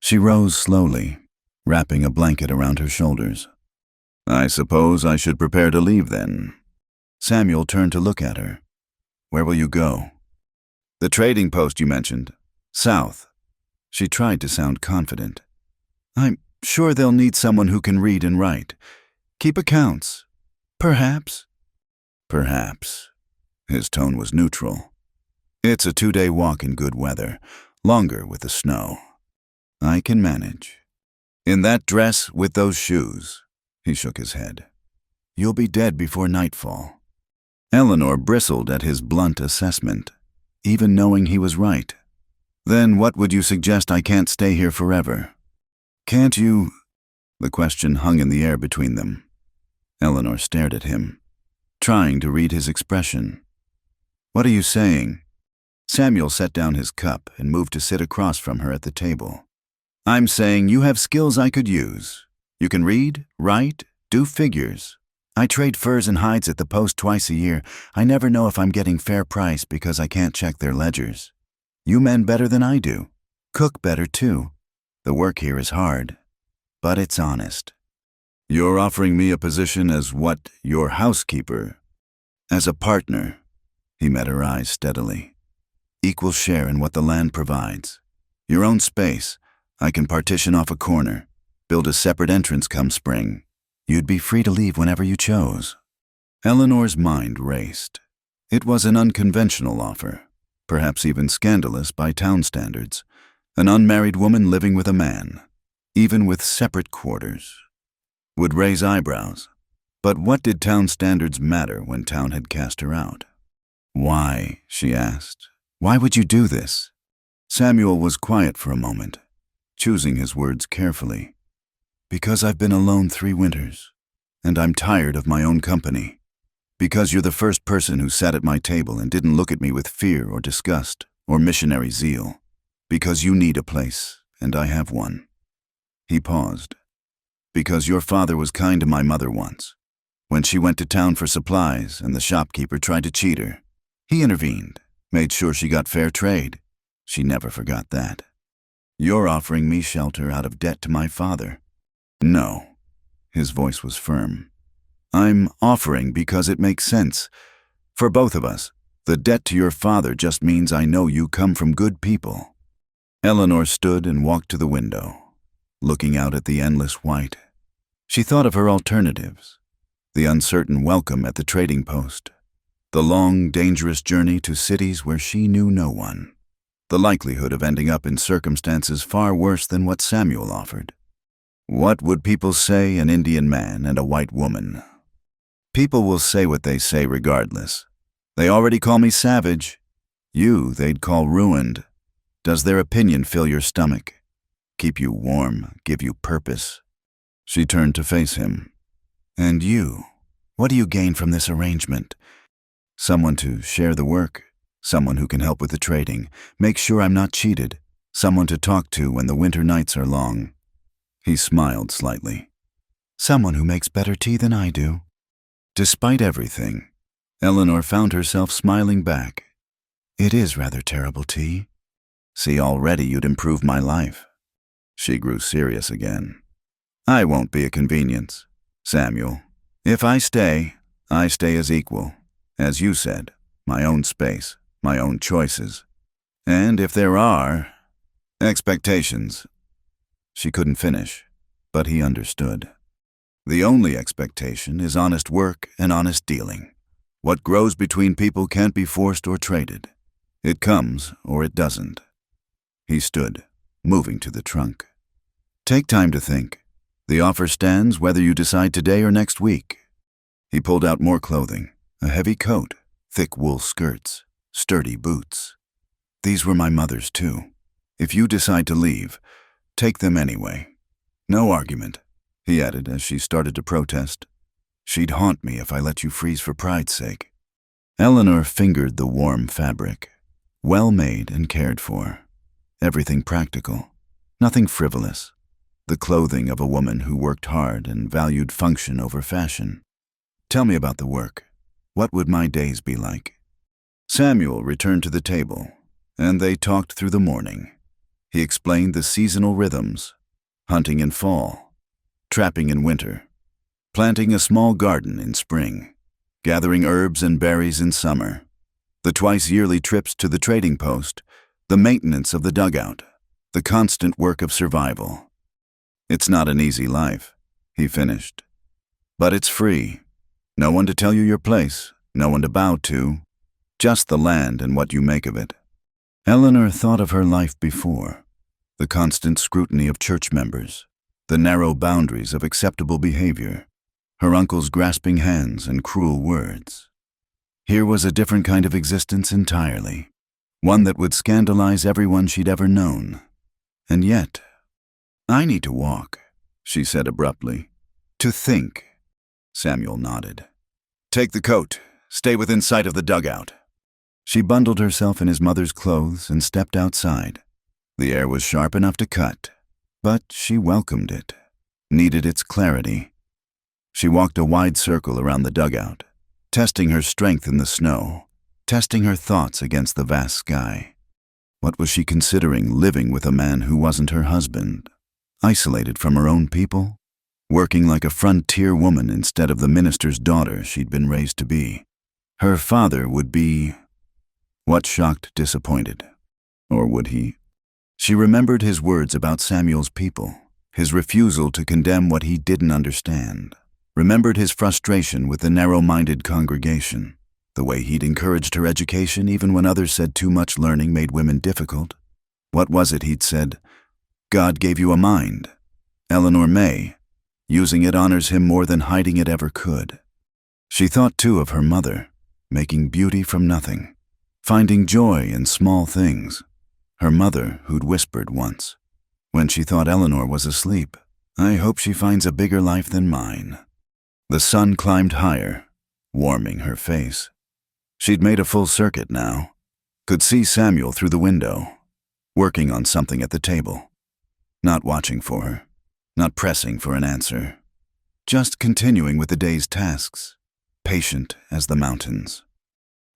She rose slowly, wrapping a blanket around her shoulders. I suppose I should prepare to leave then. Samuel turned to look at her. Where will you go? The trading post you mentioned. South. She tried to sound confident. I'm sure they'll need someone who can read and write. Keep accounts. Perhaps. Perhaps. His tone was neutral. It's a 2-day walk in good weather, longer with the snow. I can manage. In that dress with those shoes. He shook his head. You'll be dead before nightfall. Eleanor bristled at his blunt assessment, even knowing he was right. Then what would you suggest? I can't stay here forever? Can't you? The question hung in the air between them. Eleanor stared at him, trying to read his expression. What are you saying? Samuel set down his cup and moved to sit across from her at the table. I'm saying you have skills I could use. You can read, write, do figures. I trade furs and hides at the post twice a year. I never know if I'm getting fair price because I can't check their ledgers. You mend better than I do. Cook better too. The work here is hard, but it's honest. You're offering me a position as what, your housekeeper? As a partner. He met her eyes steadily. Equal share in what the land provides. Your own space. I can partition off a corner. Build a separate entrance come spring. You'd be free to leave whenever you chose. Eleanor's mind raced. It was an unconventional offer, perhaps even scandalous by town standards. An unmarried woman living with a man, even with separate quarters, would raise eyebrows. But what did town standards matter when town had cast her out? Why, she asked. Why would you do this? Samuel was quiet for a moment, choosing his words carefully. Because I've been alone 3 winters, and I'm tired of my own company. Because you're the first person who sat at my table and didn't look at me with fear or disgust or missionary zeal. Because you need a place, and I have one. He paused. Because your father was kind to my mother once. When she went to town for supplies and the shopkeeper tried to cheat her, he intervened, Made sure she got fair trade. She never forgot that. You're offering me shelter out of debt to my father. No. His voice was firm. I'm offering because it makes sense. For both of us, the debt to your father just means I know you come from good people. Eleanor stood and walked to the window, looking out at the endless white. She thought of her alternatives, the uncertain welcome at the trading post, the long, dangerous journey to cities where she knew no one, the likelihood of ending up in circumstances far worse than what Samuel offered. What would people say, an Indian man and a white woman? People will say what they say regardless. They already call me savage. You, they'd call ruined. Does their opinion fill your stomach? Keep you warm, give you purpose? She turned to face him. And you, what do you gain from this arrangement? Someone to share the work, someone who can help with the trading, make sure I'm not cheated, someone to talk to when the winter nights are long. He smiled slightly. Someone who makes better tea than I do. Despite everything, Eleanor found herself smiling back. It is rather terrible tea. See, already you'd improve my life. She grew serious again. I won't be a convenience, Samuel. If I stay as equal. As you said, my own space, my own choices. And if there are expectations. She couldn't finish, but he understood. The only expectation is honest work and honest dealing. What grows between people can't be forced or traded. It comes or it doesn't. He stood, moving to the trunk. Take time to think. The offer stands whether you decide today or next week. He pulled out more clothing, a heavy coat, thick wool skirts, sturdy boots. These were my mother's too. If you decide to leave, take them anyway. No argument, he added as she started to protest. She'd haunt me if I let you freeze for pride's sake. Eleanor fingered the warm fabric, well made and cared for. Everything practical, nothing frivolous. The clothing of a woman who worked hard and valued function over fashion. Tell me about the work. What would my days be like? Samuel returned to the table, and they talked through the morning. He explained the seasonal rhythms, hunting in fall, trapping in winter, planting a small garden in spring, gathering herbs and berries in summer, the twice-yearly trips to the trading post, the maintenance of the dugout, the constant work of survival. It's not an easy life, he finished. But it's free. No one to tell you your place, no one to bow to, just the land and what you make of it. Eleanor thought of her life before, the constant scrutiny of church members, the narrow boundaries of acceptable behavior, her uncle's grasping hands and cruel words. Here was a different kind of existence entirely, one that would scandalize everyone she'd ever known. And yet, I need to walk, she said abruptly. To think. Samuel nodded. Take the coat. Stay within sight of the dugout. She bundled herself in his mother's clothes and stepped outside. The air was sharp enough to cut, but she welcomed it, needed its clarity. She walked a wide circle around the dugout, testing her strength in the snow, testing her thoughts against the vast sky. What was she considering living with a man who wasn't her husband? Isolated from her own people? Working like a frontier woman instead of the minister's daughter she'd been raised to be. Her father would be... What shocked, disappointed? Or would he? She remembered his words about Samuel's people, his refusal to condemn what he didn't understand. Remembered his frustration with the narrow-minded congregation, the way he'd encouraged her education even when others said too much learning made women difficult. What was it he'd said? God gave you a mind. Eleanor May. Using it honors him more than hiding it ever could. She thought too of her mother, making beauty from nothing, finding joy in small things. Her mother who'd whispered once, when she thought Eleanor was asleep, I hope she finds a bigger life than mine. The sun climbed higher, warming her face. She'd made a full circuit now, could see Samuel through the window, working on something at the table, not watching for her. Not pressing for an answer, just continuing with the day's tasks, patient as the mountains.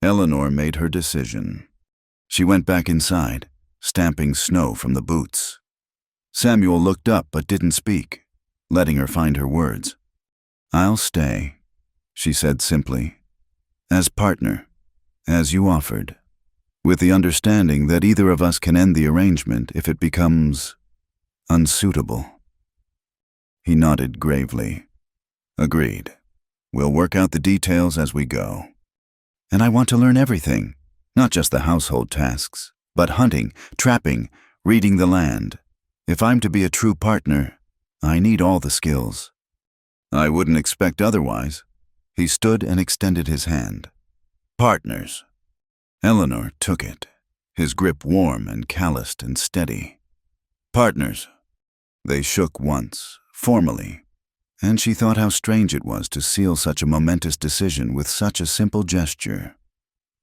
Eleanor made her decision. She went back inside, stamping snow from the boots. Samuel looked up but didn't speak, letting her find her words. "I'll stay," she said simply. "As partner, as you offered, with the understanding that either of us can end the arrangement if it becomes unsuitable." He nodded gravely. "Agreed. We'll work out the details as we go. And I want to learn everything, not just the household tasks, but hunting, trapping, reading the land. If I'm to be a true partner, I need all the skills." "I wouldn't expect otherwise." He stood and extended his hand. "Partners." Eleanor took it, his grip warm and calloused and steady. "Partners." They shook once, formally, and she thought how strange it was to seal such a momentous decision with such a simple gesture.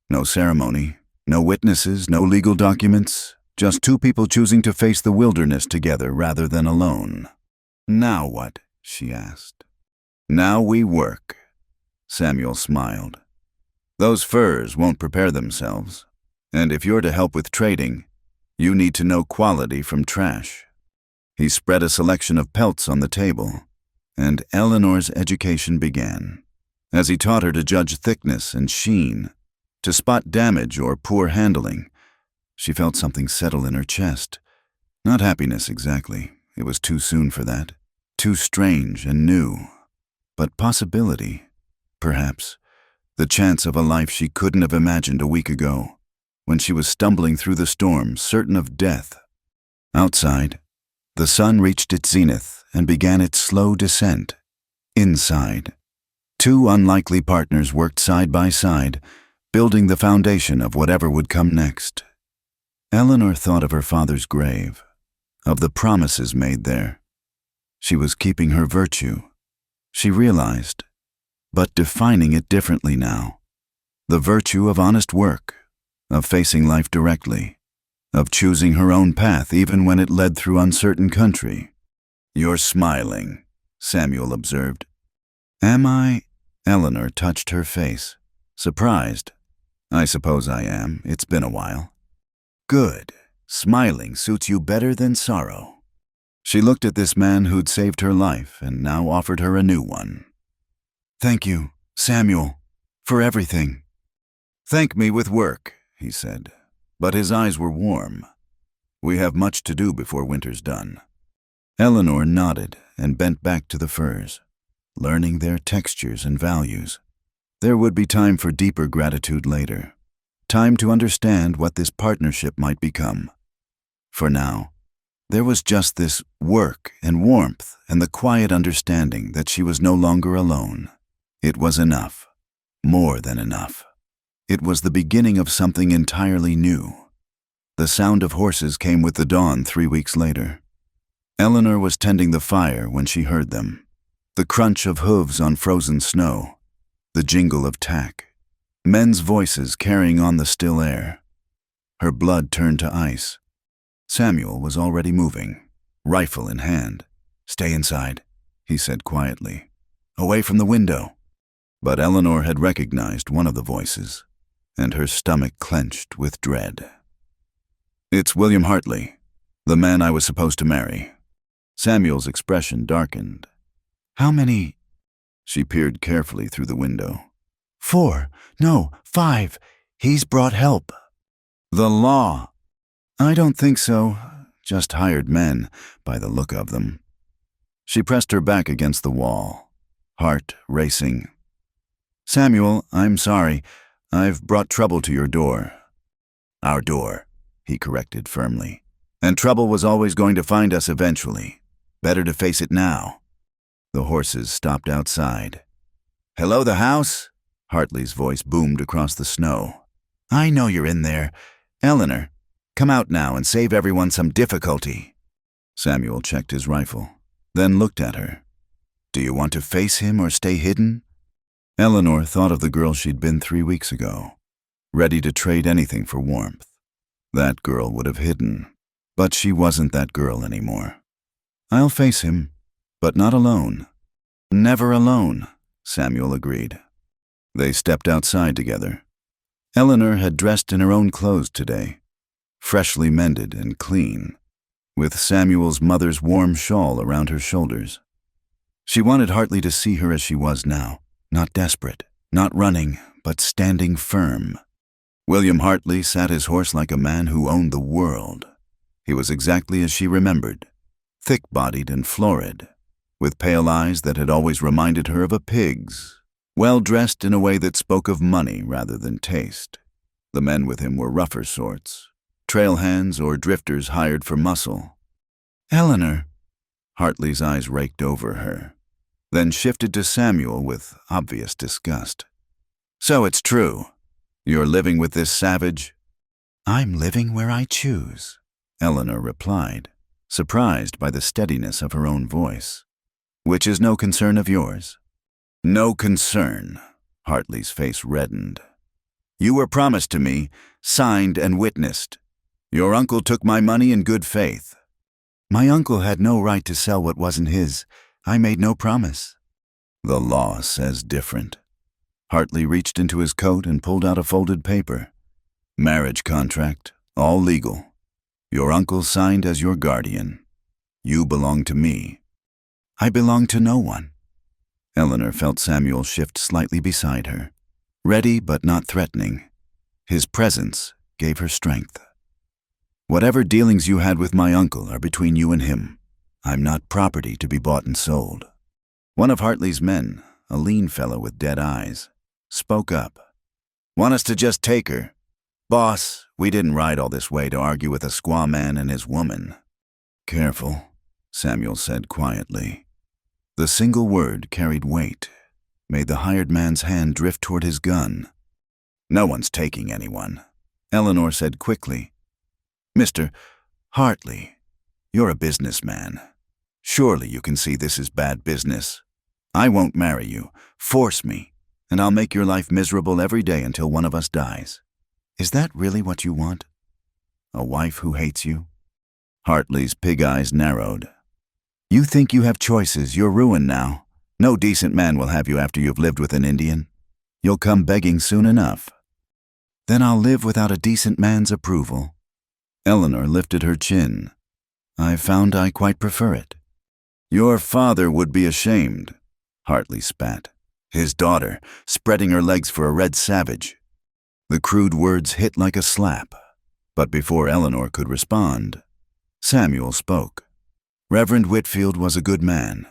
No ceremony, no witnesses, no legal documents, just two people choosing to face the wilderness together rather than alone. "Now what?" she asked. "Now we work." Samuel smiled. "Those furs won't prepare themselves, and if you're to help with trading, you need to know quality from trash." He spread a selection of pelts on the table, and Eleanor's education began, as he taught her to judge thickness and sheen, to spot damage or poor handling. She felt something settle in her chest. Not happiness exactly, it was too soon for that, too strange and new, but possibility, perhaps, the chance of a life she couldn't have imagined a week ago, when she was stumbling through the storm, certain of death. Outside, the sun reached its zenith and began its slow descent. Inside, two unlikely partners worked side by side, building the foundation of whatever would come next. Eleanor thought of her father's grave, of the promises made there. She was keeping her virtue, she realized, but defining it differently now. The virtue of honest work, of facing life directly, of choosing her own path even when it led through uncertain country. "You're smiling," Samuel observed. "Am I?" Eleanor touched her face, surprised. "I suppose I am. It's been a while." "Good. Smiling suits you better than sorrow." She looked at this man who'd saved her life and now offered her a new one. "Thank you, Samuel, for everything." "Thank me with work," he said, but his eyes were warm. "We have much to do before winter's done." Eleanor nodded and bent back to the furs, learning their textures and values. There would be time for deeper gratitude later, time to understand what this partnership might become. For now, there was just this work and warmth and the quiet understanding that she was no longer alone. It was enough, more than enough. It was the beginning of something entirely new. The sound of horses came with the dawn 3 weeks later. Eleanor was tending the fire when she heard them. The crunch of hooves on frozen snow, the jingle of tack, men's voices carrying on the still air. Her blood turned to ice. Samuel was already moving, rifle in hand. "Stay inside," he said quietly. "Away from the window." But Eleanor had recognized one of the voices, and her stomach clenched with dread. "It's William Hartley, the man I was supposed to marry." Samuel's expression darkened. "How many?" She peered carefully through the window. 4, no, 5. He's brought help." "The law." "I don't think so. Just hired men, by the look of them." She pressed her back against the wall, heart racing. "Samuel, I'm sorry. I've brought trouble to your door." "Our door," he corrected firmly. "And trouble was always going to find us eventually. Better to face it now." The horses stopped outside. "Hello, the house?" Hartley's voice boomed across the snow. "I know you're in there. Eleanor, come out now and save everyone some difficulty." Samuel checked his rifle, then looked at her. "Do you want to face him or stay hidden?" Eleanor thought of the girl she'd been 3 weeks ago, ready to trade anything for warmth. That girl would have hidden, but she wasn't that girl anymore. "I'll face him, but not alone." "Never alone," Samuel agreed. They stepped outside together. Eleanor had dressed in her own clothes today, freshly mended and clean, with Samuel's mother's warm shawl around her shoulders. She wanted Hartley to see her as she was now, not desperate, not running, but standing firm. William Hartley sat his horse like a man who owned the world. He was exactly as she remembered, thick-bodied and florid, with pale eyes that had always reminded her of a pig's, well-dressed in a way that spoke of money rather than taste. The men with him were rougher sorts, trail hands or drifters hired for muscle. "Eleanor." Hartley's eyes raked over her, then shifted to Samuel with obvious disgust. "So it's true. You're living with this savage?" "I'm living where I choose," Eleanor replied, surprised by the steadiness of her own voice. "Which is no concern of yours?" "No concern." Hartley's face reddened. "You were promised to me, signed and witnessed. Your uncle took my money in good faith." "My uncle had no right to sell what wasn't his. I made no promise." "The law says different." Hartley reached into his coat and pulled out a folded paper. "Marriage contract, all legal. Your uncle signed as your guardian. You belong to me." "I belong to no one." Eleanor felt Samuel shift slightly beside her, ready but not threatening. His presence gave her strength. "Whatever dealings you had with my uncle are between you and him. I'm not property to be bought and sold." One of Hartley's men, a lean fellow with dead eyes, spoke up. "Want us to just take her? Boss, we didn't ride all this way to argue with a squaw man and his woman." "Careful," Samuel said quietly. The single word carried weight, made the hired man's hand drift toward his gun. "No one's taking anyone," Eleanor said quickly. "Mr. Hartley, you're a businessman. Surely you can see this is bad business. I won't marry you. Force me, and I'll make your life miserable every day until one of us dies. Is that really what you want? A wife who hates you?" Hartley's pig eyes narrowed. "You think you have choices. You're ruined now. No decent man will have you after you've lived with an Indian. You'll come begging soon enough." "Then I'll live without a decent man's approval." Eleanor lifted her chin. "I've found I quite prefer it." "Your father would be ashamed," Hartley spat. "His daughter, spreading her legs for a red savage." The crude words hit like a slap, but before Eleanor could respond, Samuel spoke. Reverend Whitfield was a good man.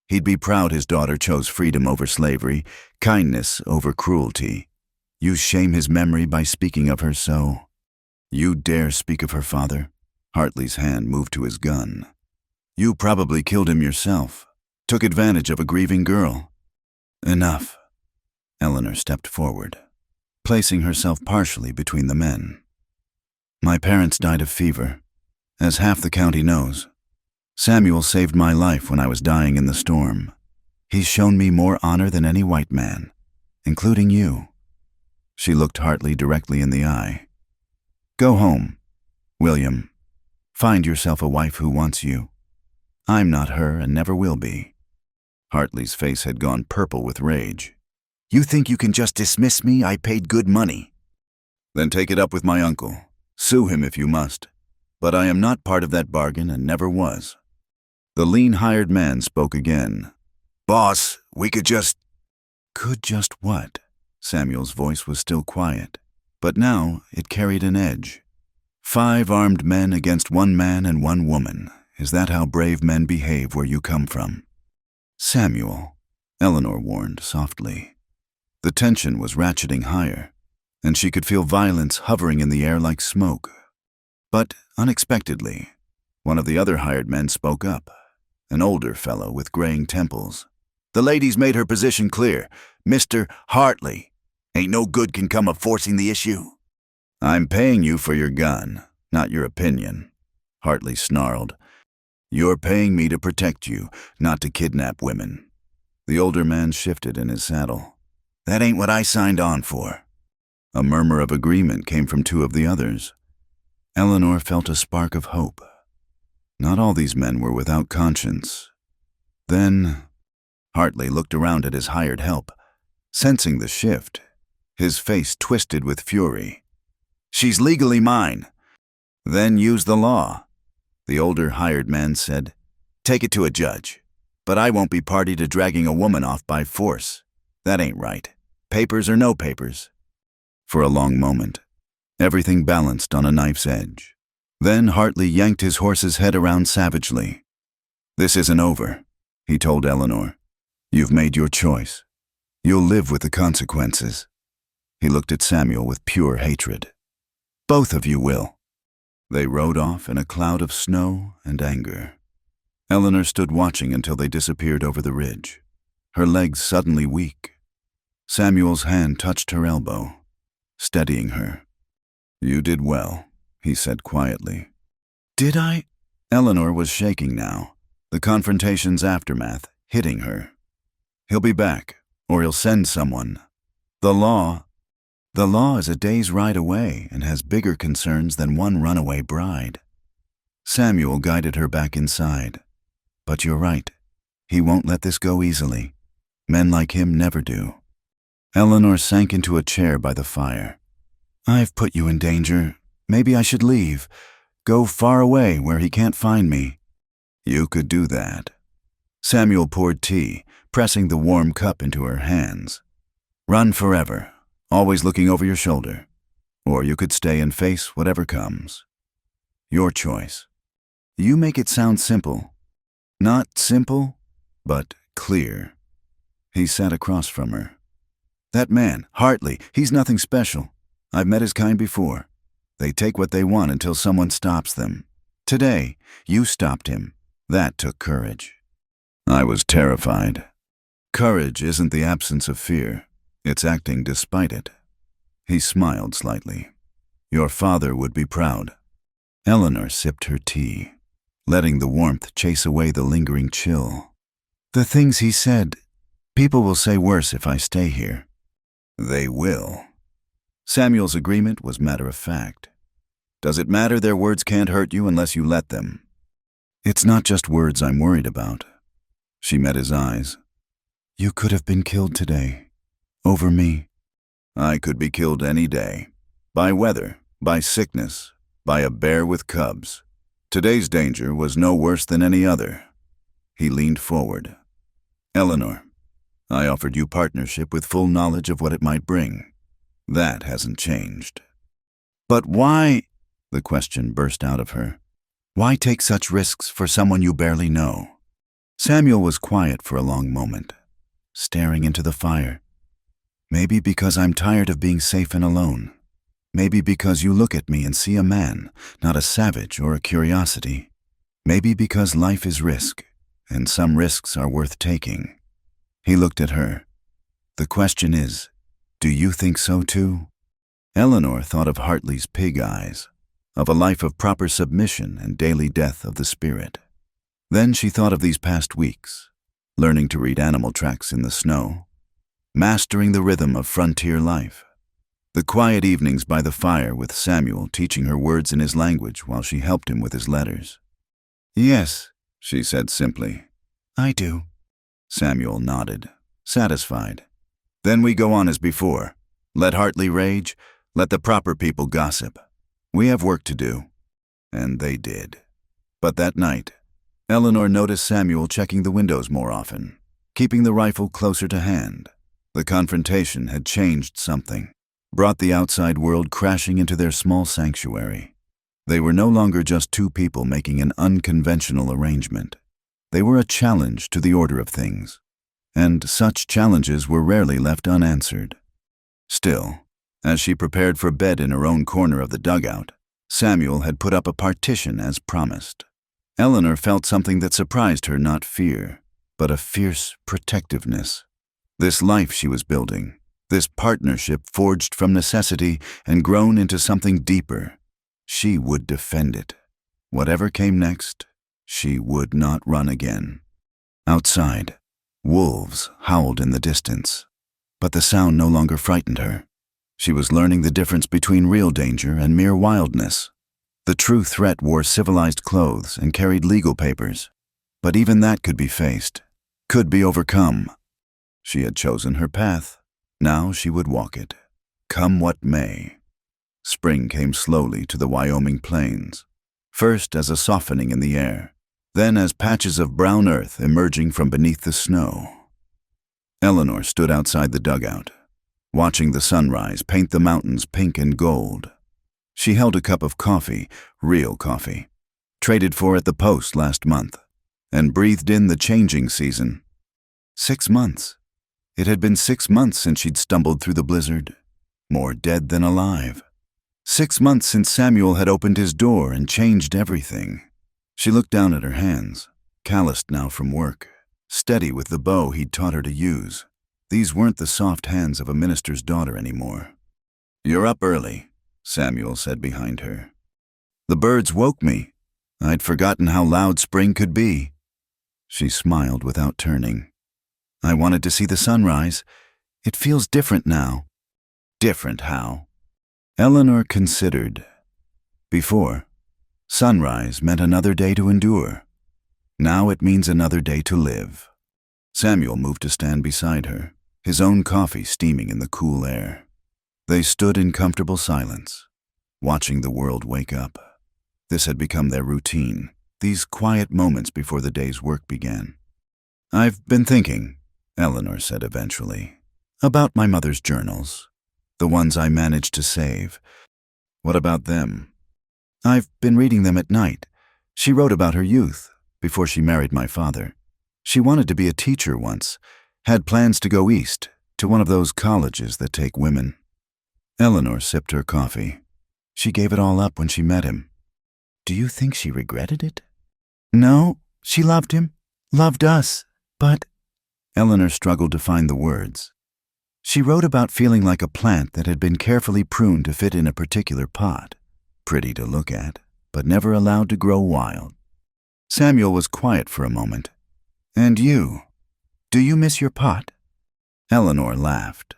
He'd be proud his daughter chose freedom over slavery, kindness over cruelty. You shame his memory by speaking of her so. You dare speak of her father? Hartley's hand moved to his gun. You probably killed him yourself, took advantage of a grieving girl. Enough. Eleanor stepped forward, placing herself partially between the men. My parents died of fever, as half the county knows. Samuel saved my life when I was dying in the storm. He's shown me more honor than any white man, including you. She looked Hartley directly in the eye. Go home, William. Find yourself a wife who wants you. I'm not her and never will be. Hartley's face had gone purple with rage. You think you can just dismiss me? I paid good money. Then take it up with my uncle. Sue him if you must. But I am not part of that bargain and never was. The lean hired man spoke again. Boss, we could just... Could just what? Samuel's voice was still quiet, but now it carried an edge. 5 armed men against 1 man and 1 woman. Is that how brave men behave where you come from? Samuel, Eleanor warned softly. The tension was ratcheting higher, and she could feel violence hovering in the air like smoke. But unexpectedly, one of the other hired men spoke up, an older fellow with graying temples. The lady's made her position clear. Mr. Hartley, ain't no good can come of forcing the issue. I'm paying you for your gun, not your opinion, Hartley snarled. You're paying me to protect you, not to kidnap women. The older man shifted in his saddle. That ain't what I signed on for. A murmur of agreement came from 2 of the others. Eleanor felt a spark of hope. Not all these men were without conscience. Then, Hartley looked around at his hired help. Sensing the shift, His face twisted with fury. "She's legally mine." "Then use the law." The older hired man said, "Take it to a judge. But I won't be party to dragging a woman off by force. That ain't right. Papers or no papers." For a long moment, everything balanced on a knife's edge. Then Hartley yanked his horse's head around savagely. "This isn't over," he told Eleanor. "You've made your choice. You'll live with the consequences." He looked at Samuel with pure hatred. "Both of you will." They rode off in a cloud of snow and anger. Eleanor stood watching until they disappeared over the ridge, her legs suddenly weak. Samuel's hand touched her elbow, steadying her. "You did well," he said quietly. "Did I?" Eleanor was shaking now, the confrontation's aftermath hitting her. "He'll be back, or he'll send someone. The law is a day's ride away and has bigger concerns than one runaway bride." Samuel guided her back inside. "But you're right. He won't let this go easily. Men like him never do." Eleanor sank into a chair by the fire. "I've put you in danger. Maybe I should leave. Go far away where he can't find me." "You could do that." Samuel poured tea, pressing the warm cup into her hands. "Run forever, always looking over your shoulder. Or you could stay and face whatever comes. Your choice." "You make it sound simple." "Not simple, but clear." He sat across from her. "That man, Hartley, he's nothing special. I've met his kind before. They take what they want until someone stops them. Today, you stopped him. That took courage." "I was terrified." "Courage isn't the absence of fear. It's acting despite it." He smiled slightly. "Your father would be proud." Eleanor sipped her tea, letting the warmth chase away the lingering chill. "The things he said, people will say worse if I stay here." "They will." Samuel's agreement was matter-of-fact. "Does it matter their words can't hurt you unless you let them?" "It's not just words I'm worried about." She met his eyes. "You could have been killed today. Over me." "I could be killed any day. By weather, by sickness, by a bear with cubs. Today's danger was no worse than any other." He leaned forward. "Eleanor, I offered you partnership with full knowledge of what it might bring. That hasn't changed." "But why?" the question burst out of her. "Why take such risks for someone you barely know?" Samuel was quiet for a long moment, staring into the fire. "Maybe because I'm tired of being safe and alone. Maybe because you look at me and see a man, not a savage or a curiosity. Maybe because life is risk, and some risks are worth taking." He looked at her. "The question is, do you think so too?" Eleanor thought of Hartley's pig eyes, of a life of proper submission and daily death of the spirit. Then she thought of these past weeks, learning to read animal tracks in the snow, mastering the rhythm of frontier life. The quiet evenings by the fire with Samuel teaching her words in his language while she helped him with his letters. "Yes," she said simply. "I do." Samuel nodded, satisfied. "Then we go on as before. Let Hartley rage, let the proper people gossip. We have work to do." And they did. But that night, Eleanor noticed Samuel checking the windows more often, keeping the rifle closer to hand. The confrontation had changed something, brought the outside world crashing into their small sanctuary. They were no longer just two people making an unconventional arrangement. They were a challenge to the order of things, and such challenges were rarely left unanswered. Still, as she prepared for bed in her own corner of the dugout, Samuel had put up a partition as promised. Eleanor felt something that surprised her, not fear, but a fierce protectiveness. This life she was building, this partnership forged from necessity and grown into something deeper, she would defend it. Whatever came next, she would not run again. Outside, wolves howled in the distance, but the sound no longer frightened her. She was learning the difference between real danger and mere wildness. The true threat wore civilized clothes and carried legal papers, but even that could be faced, could be overcome. She had chosen her path. Now she would walk it. Come what may. Spring came slowly to the Wyoming plains, first as a softening in the air, then as patches of brown earth emerging from beneath the snow. Eleanor stood outside the dugout, watching the sunrise paint the mountains pink and gold. She held a cup of coffee, real coffee, traded for at the post last month, and breathed in the changing season. 6 months. It had been 6 months since she'd stumbled through the blizzard, more dead than alive. 6 months since Samuel had opened his door and changed everything. She looked down at her hands, calloused now from work, steady with the bow he'd taught her to use. These weren't the soft hands of a minister's daughter anymore. "You're up early," Samuel said behind her. "The birds woke me. I'd forgotten how loud spring could be." She smiled without turning. "I wanted to see the sunrise. It feels different now." "Different how?" Eleanor considered. Before, sunrise meant another day to endure. Now it means another day to live. Samuel moved to stand beside her, his own coffee steaming in the cool air. They stood in comfortable silence, watching the world wake up. This had become their routine, these quiet moments before the day's work began. "I've been thinking," Eleanor said eventually, "about my mother's journals, the ones I managed to save. What about them?" "I've been reading them at night. She wrote about her youth, before she married my father. She wanted to be a teacher once, had plans to go east, to one of those colleges that take women." Eleanor sipped her coffee. She gave it all up when she met him. "Do you think she regretted it?" "No, she loved him, loved us, but—" Eleanor struggled to find the words. She wrote about feeling like a plant that had been carefully pruned to fit in a particular pot, pretty to look at, but never allowed to grow wild. Samuel was quiet for a moment. "And you? Do you miss your pot?" Eleanor laughed.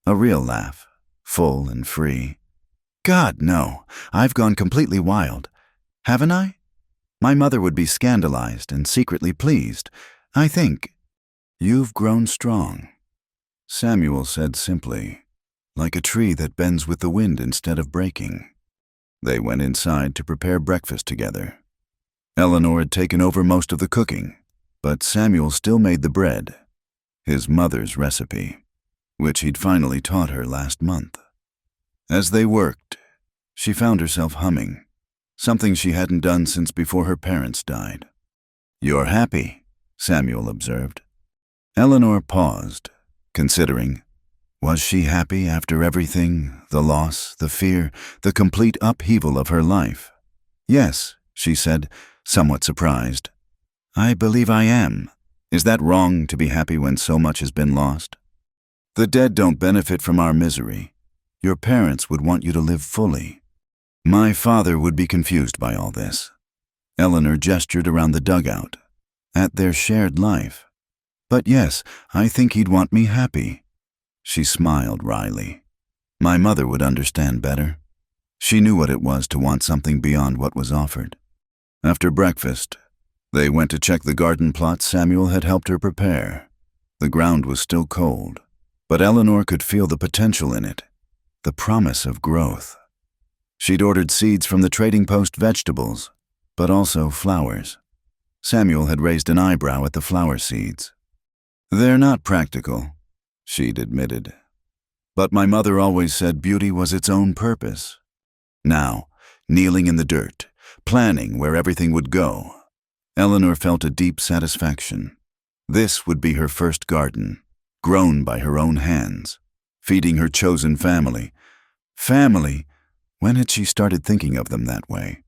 A real laugh, full and free. "God, no. I've gone completely wild. Haven't I? My mother would be scandalized and secretly pleased. I think." "You've grown strong," Samuel said simply, "like a tree that bends with the wind instead of breaking." They went inside to prepare breakfast together. Eleanor had taken over most of the cooking, but Samuel still made the bread, his mother's recipe, which he'd finally taught her last month. As they worked, she found herself humming, something she hadn't done since before her parents died. "You're happy," Samuel observed. Eleanor paused, considering, was she happy after everything, the loss, the fear, the complete upheaval of her life? "Yes," she said, somewhat surprised. "I believe I am. Is that wrong to be happy when so much has been lost?" "The dead don't benefit from our misery. Your parents would want you to live fully." "My father would be confused by all this." Eleanor gestured around the dugout, at their shared life. "But yes, I think he'd want me happy." She smiled wryly. "My mother would understand better." She knew what it was to want something beyond what was offered. After breakfast, they went to check the garden plot Samuel had helped her prepare. The ground was still cold, but Eleanor could feel the potential in it, the promise of growth. She'd ordered seeds from the trading post vegetables, but also flowers. Samuel had raised an eyebrow at the flower seeds. "They're not practical," she'd admitted. "But my mother always said beauty was its own purpose." Now, kneeling in the dirt, planning where everything would go, Eleanor felt a deep satisfaction. This would be her first garden, grown by her own hands, feeding her chosen family. Family? When had she started thinking of them that way?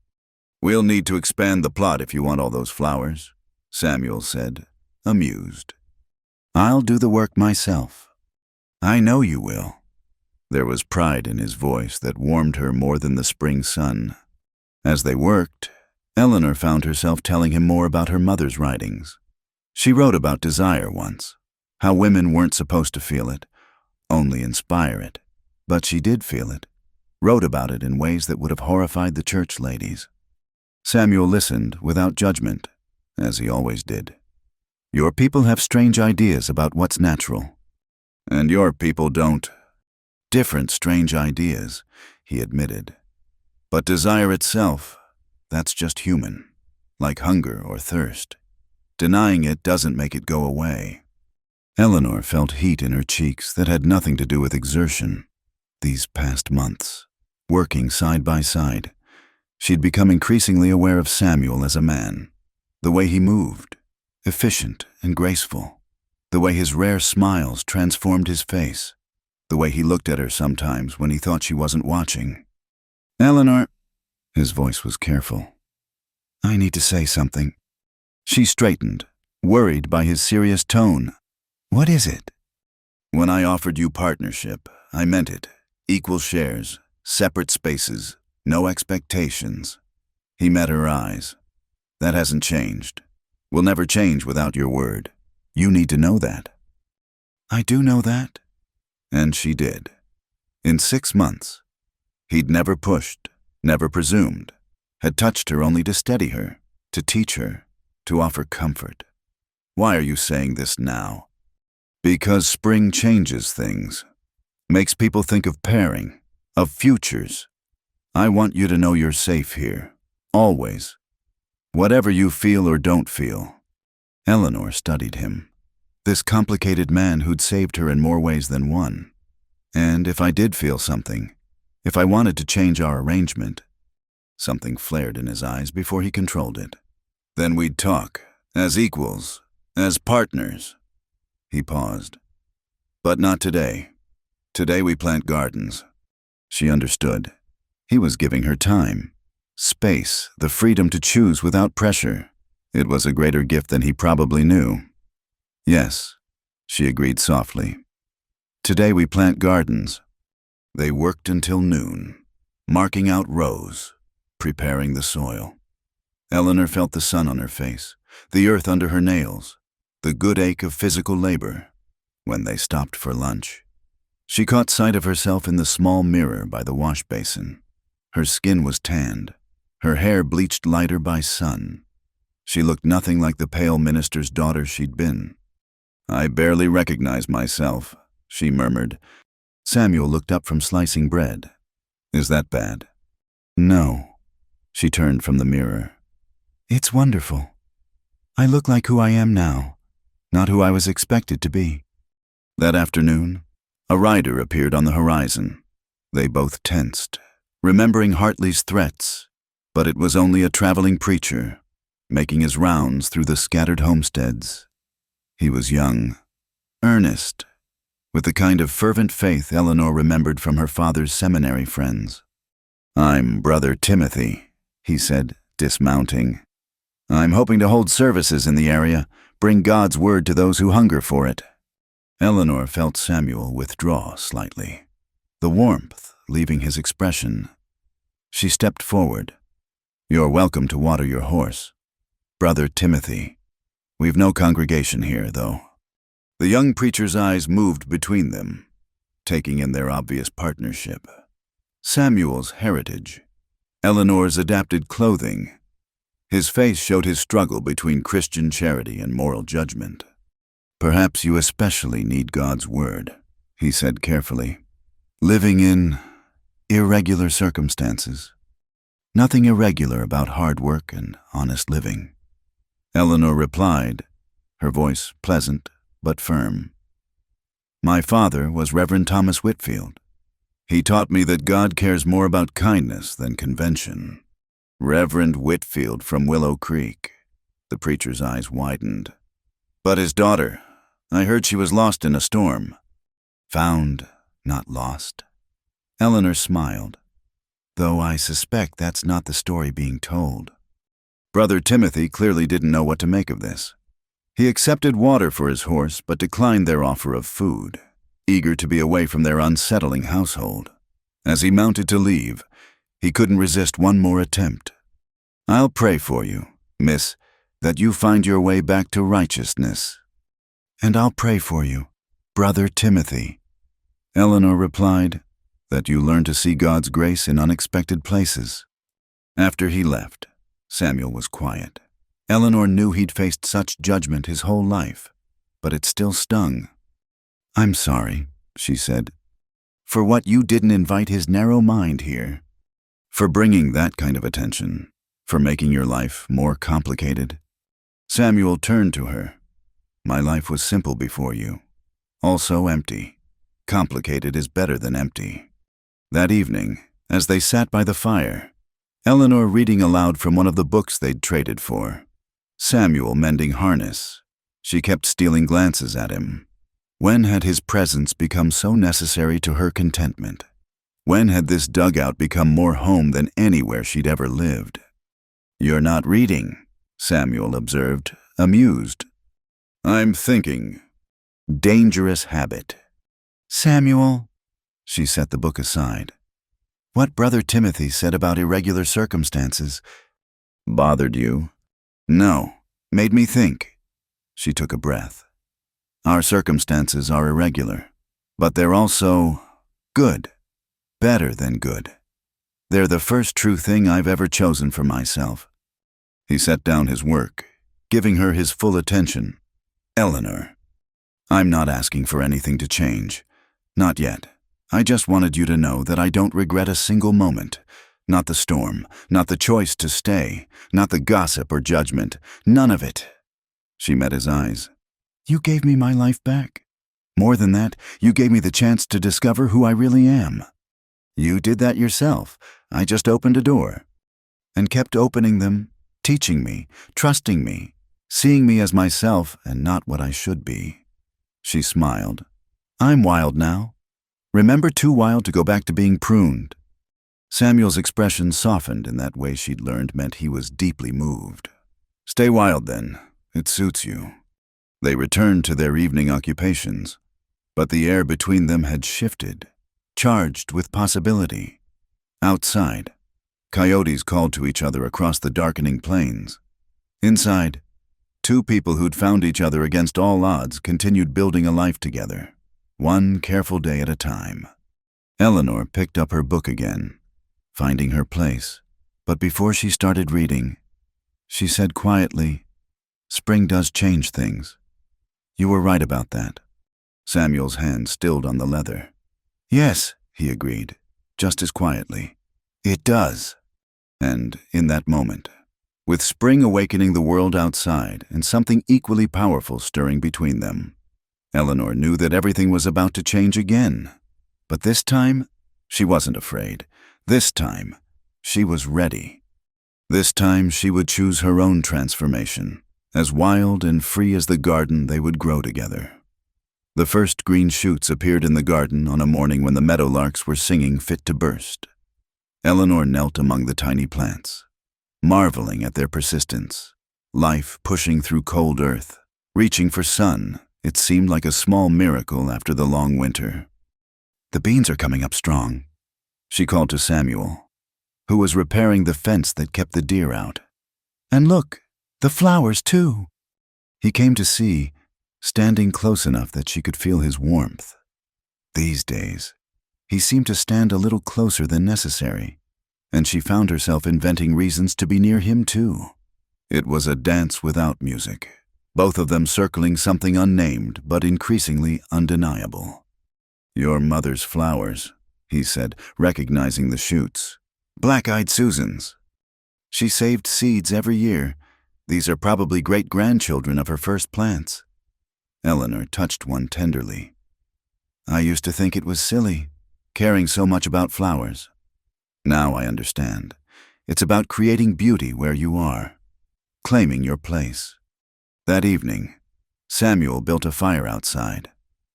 "We'll need to expand the plot if you want all those flowers," Samuel said, amused. "I'll do the work myself." "I know you will." There was pride in his voice that warmed her more than the spring sun. As they worked, Eleanor found herself telling him more about her mother's writings. She wrote about desire once, how women weren't supposed to feel it, only inspire it. But she did feel it, wrote about it in ways that would have horrified the church ladies. Samuel listened without judgment, as he always did. "Your people have strange ideas about what's natural." "And your people don't." different strange ideas, he admitted. But desire itself, that's just human, like hunger or thirst. Denying it doesn't make it go away. Eleanor felt heat in her cheeks that had nothing to do with exertion. These past months, working side by side, she'd become increasingly aware of Samuel as a man. The way he moved, efficient and graceful. The way his rare smiles transformed his face. The way he looked at her sometimes when he thought she wasn't watching. "Eleanor," his voice was careful. "I need to say something." She straightened, worried by his serious tone. "What is it?" "When I offered you partnership, I meant it. Equal shares, separate spaces, no expectations." He met her eyes. "That hasn't changed. Will never change without your word. You need to know that." "I do know that." And she did. In 6 months. He'd never pushed, never presumed, had touched her only to steady her, to teach her, to offer comfort. "Why are you saying this now?" "Because spring changes things. Makes people think of pairing, of futures. I want you to know you're safe here. Always. Whatever you feel or don't feel." Eleanor studied him. This complicated man who'd saved her in more ways than one. "And if I did feel something, if I wanted to change our arrangement," something flared in his eyes before he controlled it, "then we'd talk, as equals, as partners." He paused. "But not today. Today we plant gardens." She understood. He was giving her time, space, the freedom to choose without pressure. It was a greater gift than he probably knew. "Yes," she agreed softly. "Today we plant gardens." They worked until noon, marking out rows, preparing the soil. Eleanor felt the sun on her face, the earth under her nails, the good ache of physical labor. When they stopped for lunch, she caught sight of herself in the small mirror by the wash basin. Her skin was tanned, her hair bleached lighter by sun. She looked nothing like the pale minister's daughter she'd been. "I barely recognize myself," she murmured. Samuel looked up from slicing bread. "Is that bad?" "No." She turned from the mirror. "It's wonderful. I look like who I am now, not who I was expected to be." That afternoon, a rider appeared on the horizon. They both tensed, remembering Hartley's threats, but it was only a traveling preacher, making his rounds through the scattered homesteads. He was young, earnest, with the kind of fervent faith Eleanor remembered from her father's seminary friends. "I'm Brother Timothy," he said, dismounting. "I'm hoping to hold services in the area, bring God's word to those who hunger for it." Eleanor felt Samuel withdraw slightly, the warmth leaving his expression. She stepped forward. "You're welcome to water your horse. Brother Timothy. We've no congregation here, though." The young preacher's eyes moved between them, taking in their obvious partnership. Samuel's heritage, Eleanor's adapted clothing. His face showed his struggle between Christian charity and moral judgment. "Perhaps you especially need God's word," he said carefully. "Living in irregular circumstances. Nothing irregular about hard work and honest living." Eleanor replied, her voice pleasant but firm. "My father was Reverend Thomas Whitfield. He taught me that God cares more about kindness than convention." "Reverend Whitfield from Willow Creek." The preacher's eyes widened. "But his daughter, I heard she was lost in a storm." "Found, not lost." Eleanor smiled, though I suspect that's not the story being told. Brother Timothy clearly didn't know what to make of this. He accepted water for his horse but declined their offer of food, eager to be away from their unsettling household. As he mounted to leave, he couldn't resist one more attempt. "I'll pray for you, miss, that you find your way back to righteousness." "And I'll pray for you, Brother Timothy." Eleanor replied, "that you learn to see God's grace in unexpected places." After he left, Samuel was quiet. Eleanor knew he'd faced such judgment his whole life, but it still stung. "I'm sorry," she said. For what you didn't invite his narrow mind here. For bringing that kind of attention. For making your life more complicated. Samuel turned to her. My life was simple before you. Also empty. Complicated is better than empty. That evening, as they sat by the fire, Eleanor reading aloud from one of the books they'd traded for, Samuel mending harness, she kept stealing glances at him. When had his presence become so necessary to her contentment? When had this dugout become more home than anywhere she'd ever lived? You're not reading, Samuel observed, amused. I'm thinking. Dangerous habit. Samuel, she set the book aside. What Brother Timothy said about irregular circumstances. Bothered you? No, made me think. She took a breath. Our circumstances are irregular, but they're also good, better than good. They're the first true thing I've ever chosen for myself. He set down his work, giving her his full attention. Eleanor, I'm not asking for anything to change. Not yet. I just wanted you to know that I don't regret a single moment. Not the storm, not the choice to stay, not the gossip or judgment, none of it. She met his eyes. You gave me my life back. More than that, you gave me the chance to discover who I really am. You did that yourself. I just opened a door. And kept opening them, teaching me, trusting me, seeing me as myself and not what I should be. She smiled. I'm wild now. Remember too wild to go back to being pruned. Samuel's expression softened in that way she'd learned meant he was deeply moved. Stay wild then. It suits you. They returned to their evening occupations, but the air between them had shifted, charged with possibility. Outside, coyotes called to each other across the darkening plains. Inside, two people who'd found each other against all odds continued building a life together, one careful day at a time. Eleanor picked up her book again, finding her place, but before she started reading, she said quietly, Spring does change things. You were right about that. Samuel's hand stilled on the leather. Yes, he agreed, just as quietly. It does. And in that moment, with spring awakening the world outside and something equally powerful stirring between them, Eleanor knew that everything was about to change again. But this time, she wasn't afraid. This time, she was ready. This time, she would choose her own transformation, as wild and free as the garden they would grow together. The first green shoots appeared in the garden on a morning when the meadowlarks were singing fit to burst. Eleanor knelt among the tiny plants, marveling at their persistence, life pushing through cold earth, reaching for sun. It seemed like a small miracle after the long winter. The beans are coming up strong, she called to Samuel, who was repairing the fence that kept the deer out. And look, the flowers too. He came to see, standing close enough that she could feel his warmth. These days, he seemed to stand a little closer than necessary, and she found herself inventing reasons to be near him too. It was a dance without music, both of them circling something unnamed but increasingly undeniable. Your mother's flowers, he said, recognizing the shoots. Black-eyed Susans. She saved seeds every year. These are probably great-grandchildren of her first plants. Eleanor touched one tenderly. I used to think it was silly, caring so much about flowers. Now I understand. It's about creating beauty where you are, claiming your place. That evening, Samuel built a fire outside.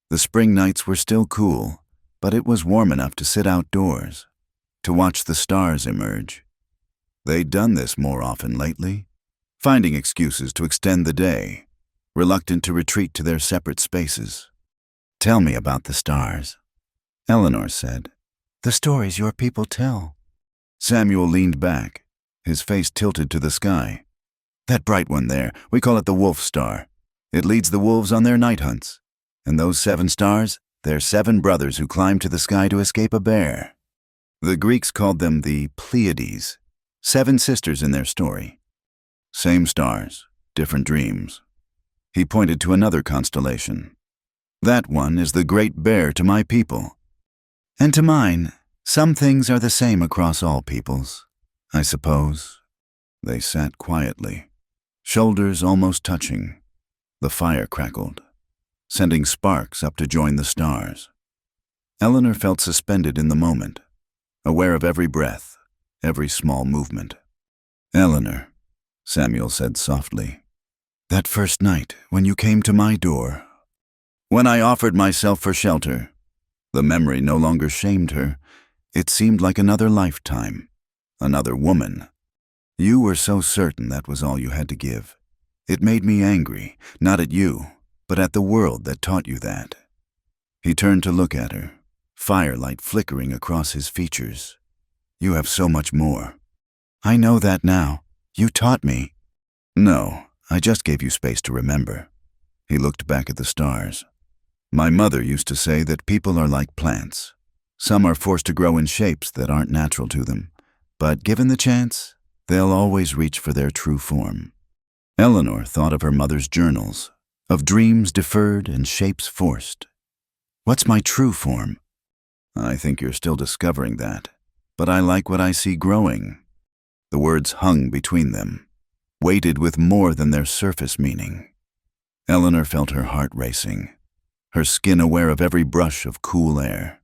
The spring nights were still cool, but it was warm enough to sit outdoors, to watch the stars emerge. They'd done this more often lately, finding excuses to extend the day, reluctant to retreat to their separate spaces. Tell me about the stars, Eleanor said. The stories your people tell. Samuel leaned back, his face tilted to the sky. That bright one there, we call it the wolf star. It leads the wolves on their night hunts. And those 7 stars, they're 7 brothers who climb to the sky to escape a bear. The Greeks called them the Pleiades, 7 sisters in their story. Same stars, different dreams. He pointed to another constellation. That one is the Great Bear to my people. And to mine, some things are the same across all peoples, I suppose. They sat quietly, shoulders almost touching. The fire crackled, sending sparks up to join the stars. Eleanor felt suspended in the moment, aware of every breath, every small movement. "Eleanor," Samuel said softly, "that first night when you came to my door, when I offered myself for shelter, the memory no longer shamed her. It seemed like another lifetime, another woman. You were so certain that was all you had to give. It made me angry, not at you, but at the world that taught you that." He turned to look at her, firelight flickering across his features. "You have so much more." "I know that now. You taught me." "No, I just gave you space to remember." He looked back at the stars. "My mother used to say that people are like plants. Some are forced to grow in shapes that aren't natural to them, but given the chance, they'll always reach for their true form." Eleanor thought of her mother's journals, of dreams deferred and shapes forced. "What's my true form?" "I think you're still discovering that, but I like what I see growing." The words hung between them, weighted with more than their surface meaning. Eleanor felt her heart racing, her skin aware of every brush of cool air.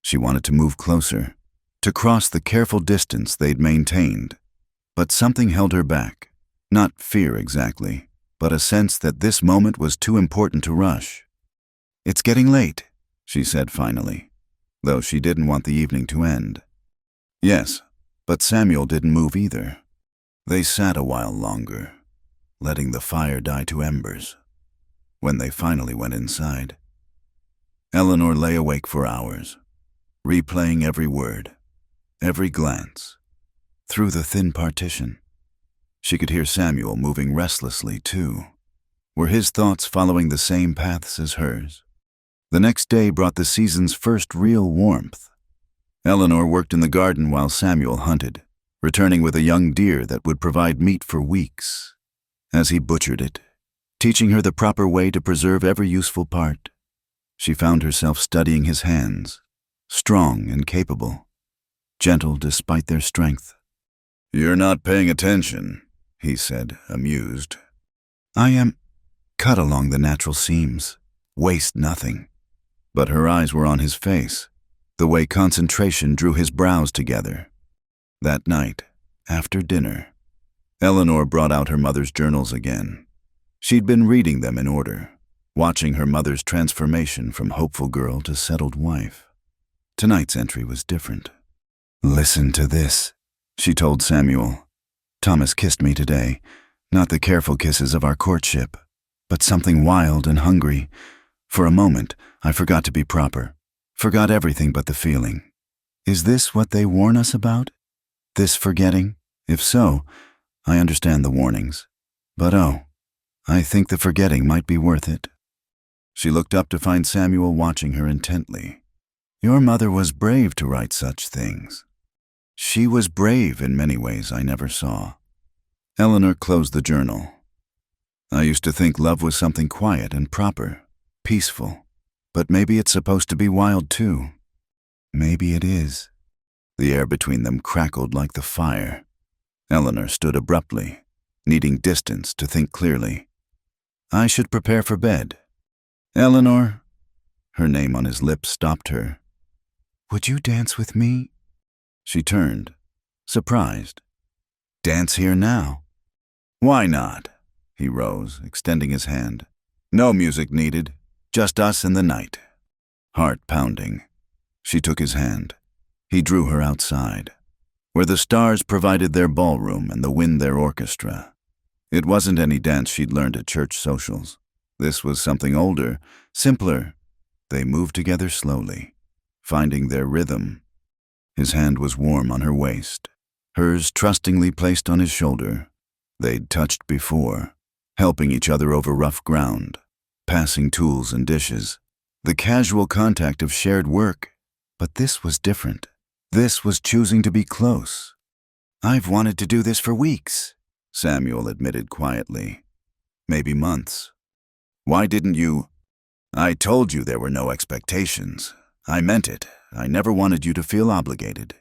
She wanted to move closer, to cross the careful distance they'd maintained, but something held her back. Not fear exactly, but a sense that this moment was too important to rush. "It's getting late," she said finally, though she didn't want the evening to end. Yes, but Samuel didn't move either. They sat a while longer, letting the fire die to embers. When they finally went inside, Eleanor lay awake for hours, replaying every word, every glance. Through the thin partition, she could hear Samuel moving restlessly too. Were his thoughts following the same paths as hers? The next day brought the season's first real warmth. Eleanor worked in the garden while Samuel hunted, returning with a young deer that would provide meat for weeks. As he butchered it, teaching her the proper way to preserve every useful part, she found herself studying his hands, strong and capable, gentle despite their strength. "You're not paying attention," he said, amused. "I am. Cut along the natural seams. Waste nothing." But her eyes were on his face, the way concentration drew his brows together. That night, after dinner, Eleanor brought out her mother's journals again. She'd been reading them in order, watching her mother's transformation from hopeful girl to settled wife. Tonight's entry was different. "Listen to this," she told Samuel. "Thomas kissed me today, not the careful kisses of our courtship, but something wild and hungry. For a moment, I forgot to be proper, forgot everything but the feeling. Is this what they warn us about? This forgetting? If so, I understand the warnings. But I think the forgetting might be worth it." She looked up to find Samuel watching her intently. "Your mother was brave to write such things." "She was brave in many ways I never saw." Eleanor closed the journal. "I used to think love was something quiet and proper, peaceful, but maybe it's supposed to be wild too." "Maybe it is." The air between them crackled like the fire. Eleanor stood abruptly, needing distance to think clearly. "I should prepare for bed." "Eleanor," her name on his lips stopped her. "Would you dance with me?" She turned, surprised. "Dance here now?" "Why not?" He rose, extending his hand. "No music needed, just us and the night." Heart pounding, she took his hand. He drew her outside, where the stars provided their ballroom and the wind their orchestra. It wasn't any dance she'd learned at church socials. This was something older, simpler. They moved together slowly, finding their rhythm. His hand was warm on her waist, hers trustingly placed on his shoulder. They'd touched before, helping each other over rough ground, passing tools and dishes, the casual contact of shared work. But this was different. This was choosing to be close. "I've wanted to do this for weeks," Samuel admitted quietly. "Maybe months." "Why didn't you?" "I told you there were no expectations. I meant it. I never wanted you to feel obligated."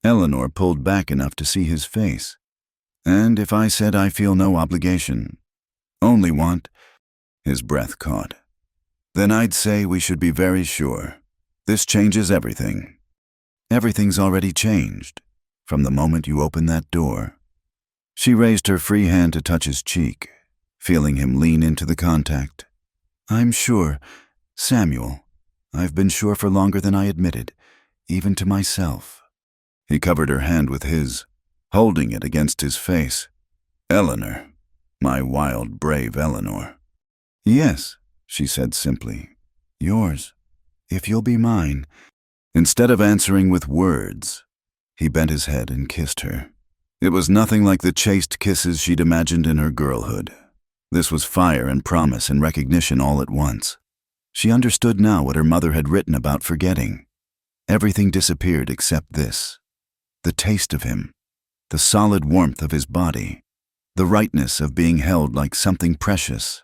Eleanor pulled back enough to see his face. "And if I said I feel no obligation, only want—" His breath caught. "Then I'd say we should be very sure. This changes everything. Everything's already changed, from the moment you open that door." She raised her free hand to touch his cheek, feeling him lean into the contact. "I'm sure, Samuel. I've been sure for longer than I admitted, even to myself." He covered her hand with his, holding it against his face. "Eleanor, my wild, brave Eleanor." "Yes," she said simply. "Yours, if you'll be mine." Instead of answering with words, he bent his head and kissed her. It was nothing like the chaste kisses she'd imagined in her girlhood. This was fire and promise and recognition all at once. She understood now what her mother had written about forgetting. Everything disappeared except this. The taste of him, the solid warmth of his body, the rightness of being held like something precious.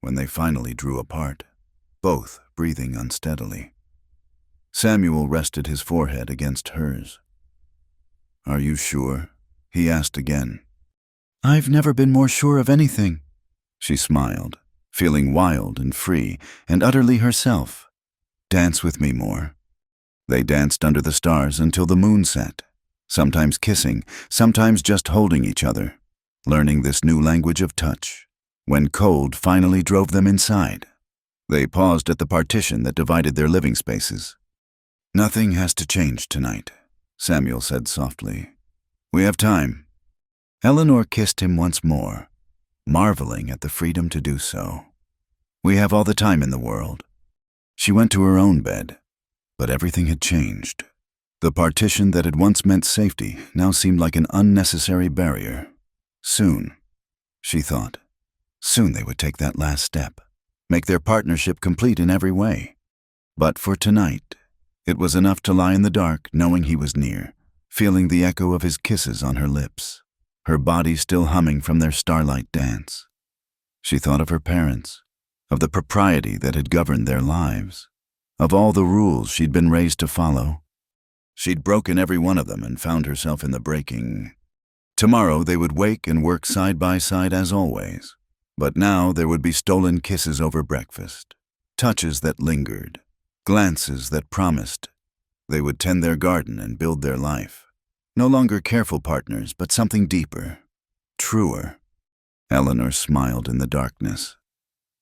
When they finally drew apart, both breathing unsteadily, Samuel rested his forehead against hers. "Are you sure?" he asked again. "I've never been more sure of anything." She smiled, feeling wild and free and utterly herself. "Dance with me more." They danced under the stars until the moon set, sometimes kissing, sometimes just holding each other, learning this new language of touch, when cold finally drove them inside. They paused at the partition that divided their living spaces. "Nothing has to change tonight," Samuel said softly. "We have time." Eleanor kissed him once more, marveling at the freedom to do so. "We have all the time in the world." She went to her own bed, but everything had changed. The partition that had once meant safety now seemed like an unnecessary barrier. Soon, she thought, soon they would take that last step, make their partnership complete in every way. But for tonight, it was enough to lie in the dark knowing he was near, feeling the echo of his kisses on her lips, her body still humming from their starlight dance. She thought of her parents, of the propriety that had governed their lives, of all the rules she'd been raised to follow. She'd broken every one of them and found herself in the breaking. Tomorrow they would wake and work side by side as always, but now there would be stolen kisses over breakfast, touches that lingered, glances that promised. They would tend their garden and build their life. No longer careful partners, but something deeper, truer. Eleanor smiled in the darkness.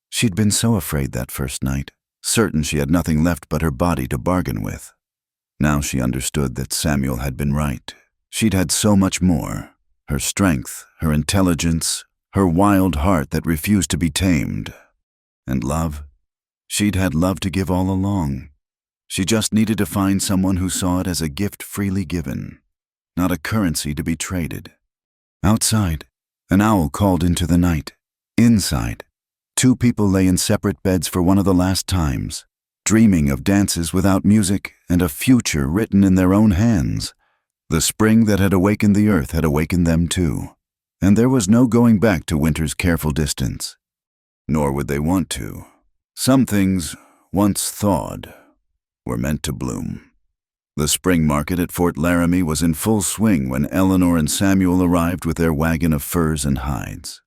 She'd been so afraid that first night, certain she had nothing left but her body to bargain with. Now she understood that Samuel had been right. She'd had so much more. Her strength, her intelligence, her wild heart that refused to be tamed. And love? She'd had love to give all along. She just needed to find someone who saw it as a gift freely given, not a currency to be traded. Outside, an owl called into the night. Inside, two people lay in separate beds for one of the last times, dreaming of dances without music and a future written in their own hands. The spring that had awakened the earth had awakened them too, and there was no going back to winter's careful distance. Nor would they want to. Some things, once thawed, were meant to bloom. The spring market at Fort Laramie was in full swing when Eleanor and Samuel arrived with their wagon of furs and hides.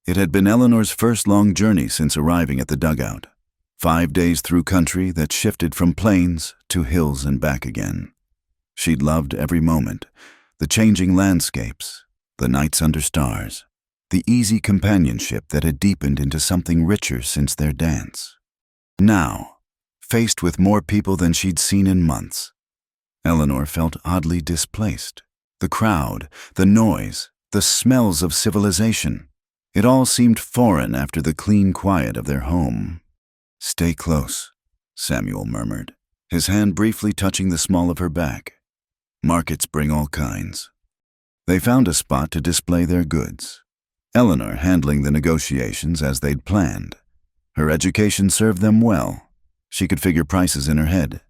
It had been Eleanor's first long journey since arriving at the dugout. 5 days through country that shifted from plains to hills and back again. She'd loved every moment, the changing landscapes, the nights under stars, the easy companionship that had deepened into something richer since their dance. Now, faced with more people than she'd seen in months, Eleanor felt oddly displaced. The crowd, the noise, the smells of civilization, it all seemed foreign after the clean quiet of their home. "Stay close," Samuel murmured, his hand briefly touching the small of her back. "Markets bring all kinds." They found a spot to display their goods, Eleanor handling the negotiations as they'd planned. Her education served them well. She could figure prices in her head,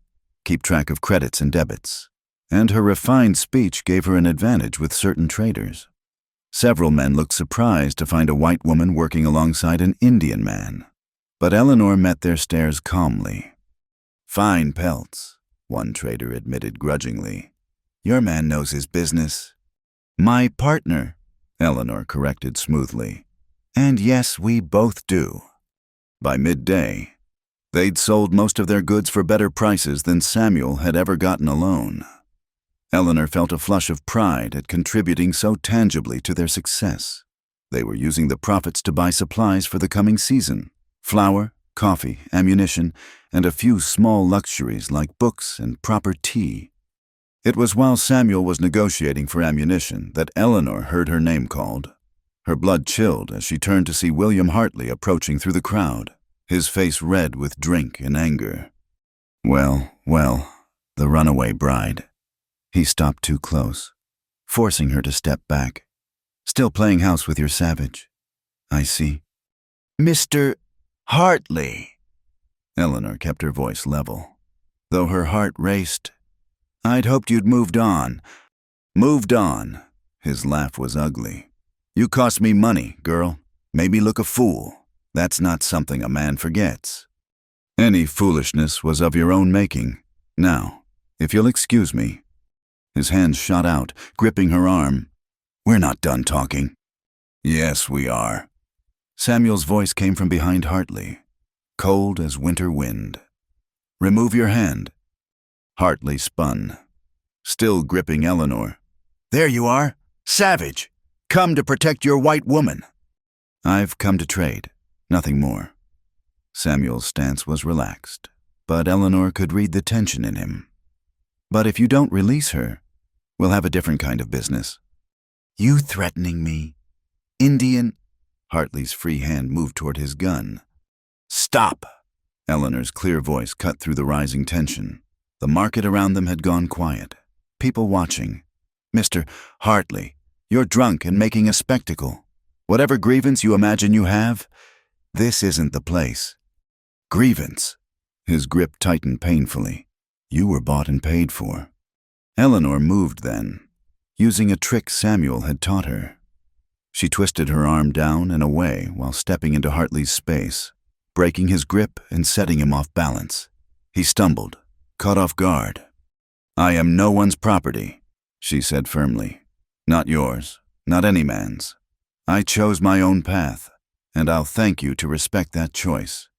keep track of credits and debits, and her refined speech gave her an advantage with certain traders. Several men looked surprised to find a white woman working alongside an Indian man, but Eleanor met their stares calmly. "Fine pelts," one trader admitted grudgingly. Your man knows his business. My partner, Eleanor corrected smoothly. And yes, we both do. By midday, they'd sold most of their goods for better prices than Samuel had ever gotten alone. Eleanor felt a flush of pride at contributing so tangibly to their success. They were using the profits to buy supplies for the coming season: flour, coffee, ammunition, and a few small luxuries like books and proper tea. It was while Samuel was negotiating for ammunition that Eleanor heard her name called. Her blood chilled as she turned to see William Hartley approaching through the crowd, his face red with drink and anger. Well, the runaway bride. He stopped too close, forcing her to step back. Still playing house with your savage. I see. Mr. Hartley. Eleanor kept her voice level, though her heart raced. I'd hoped you'd moved on. Moved on. His laugh was ugly. You cost me money, girl. Made me look a fool. That's not something a man forgets. Any foolishness was of your own making. Now, if you'll excuse me. His hands shot out, gripping her arm. We're not done talking. Yes, we are. Samuel's voice came from behind Hartley, cold as winter wind. Remove your hand. Hartley spun, still gripping Eleanor. There you are, savage. Come to protect your white woman. I've come to trade, nothing more. Samuel's stance was relaxed, but Eleanor could read the tension in him. But if you don't release her, we'll have a different kind of business. You threatening me? Indian? Hartley's free hand moved toward his gun. Stop! Eleanor's clear voice cut through the rising tension. The market around them had gone quiet. People watching. Mr. Hartley, you're drunk and making a spectacle. Whatever grievance you imagine you have, this isn't the place. Grievance. His grip tightened painfully. You were bought and paid for. Eleanor moved then, using a trick Samuel had taught her. She twisted her arm down and away while stepping into Hartley's space, breaking his grip and setting him off balance. He stumbled, caught off guard. I am no one's property, she said firmly. Not yours, not any man's. I chose my own path, and I'll thank you to respect that choice.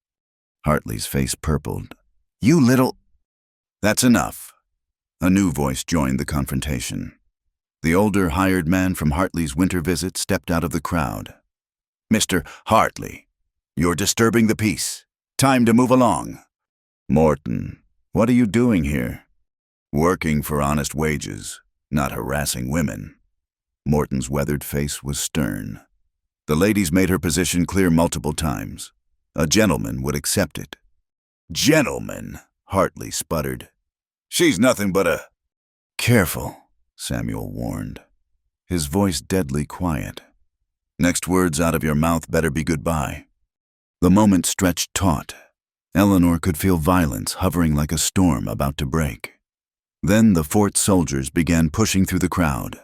Hartley's face purpled. You little... That's enough. A new voice joined the confrontation. The older hired man from Hartley's winter visit stepped out of the crowd. Mr. Hartley, you're disturbing the peace. Time to move along. Morton, what are you doing here? Working for honest wages, not harassing women. Morton's weathered face was stern. The lady's made her position clear multiple times. A gentleman would accept it. Gentleman, Hartley sputtered. She's nothing but a... Careful, Samuel warned, his voice deadly quiet. Next words out of your mouth better be goodbye. The moment stretched taut. Eleanor could feel violence hovering like a storm about to break. Then the fort soldiers began pushing through the crowd,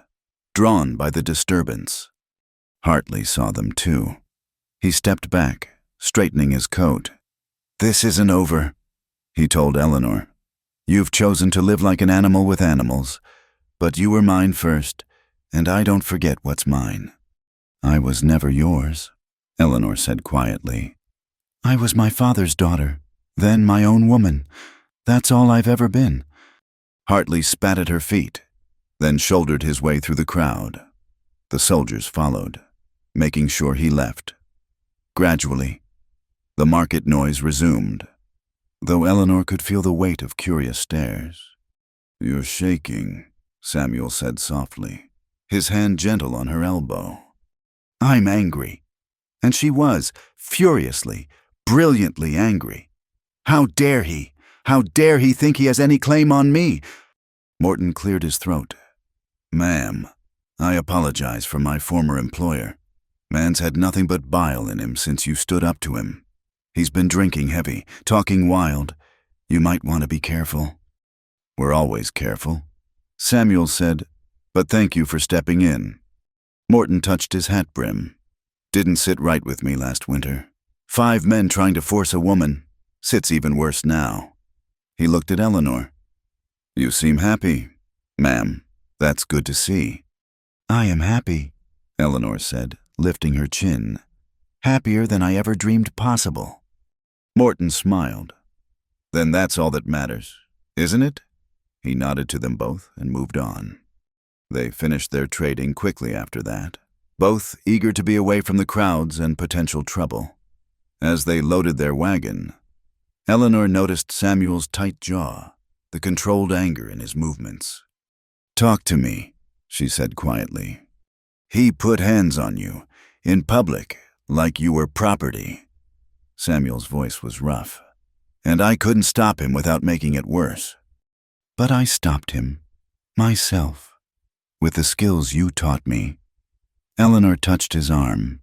drawn by the disturbance. Hartley saw them too. He stepped back, straightening his coat. This isn't over, he told Eleanor. You've chosen to live like an animal with animals, but you were mine first, and I don't forget what's mine. I was never yours, Eleanor said quietly. I was my father's daughter, then my own woman. That's all I've ever been. Hartley spat at her feet, then shouldered his way through the crowd. The soldiers followed, making sure he left. Gradually, the market noise resumed, though Eleanor could feel the weight of curious stares. You're shaking, Samuel said softly, his hand gentle on her elbow. I'm angry. And she was, furiously, brilliantly angry. How dare he? How dare he think he has any claim on me? Morton cleared his throat. Ma'am, I apologize for my former employer. Man's had nothing but bile in him since you stood up to him. He's been drinking heavy, talking wild. You might want to be careful. We're always careful, Samuel said, but thank you for stepping in. Morton touched his hat brim. Didn't sit right with me last winter. 5 men trying to force a woman. Sits even worse now. He looked at Eleanor. You seem happy, ma'am. That's good to see. I am happy, Eleanor said, lifting her chin. Happier than I ever dreamed possible. Morton smiled. Then that's all that matters, isn't it? He nodded to them both and moved on. They finished their trading quickly after that, both eager to be away from the crowds and potential trouble. As they loaded their wagon, Eleanor noticed Samuel's tight jaw, the controlled anger in his movements. Talk to me, she said quietly. He put hands on you, in public, like you were property. Samuel's voice was rough, and I couldn't stop him without making it worse. But I stopped him, myself, with the skills you taught me. Eleanor touched his arm.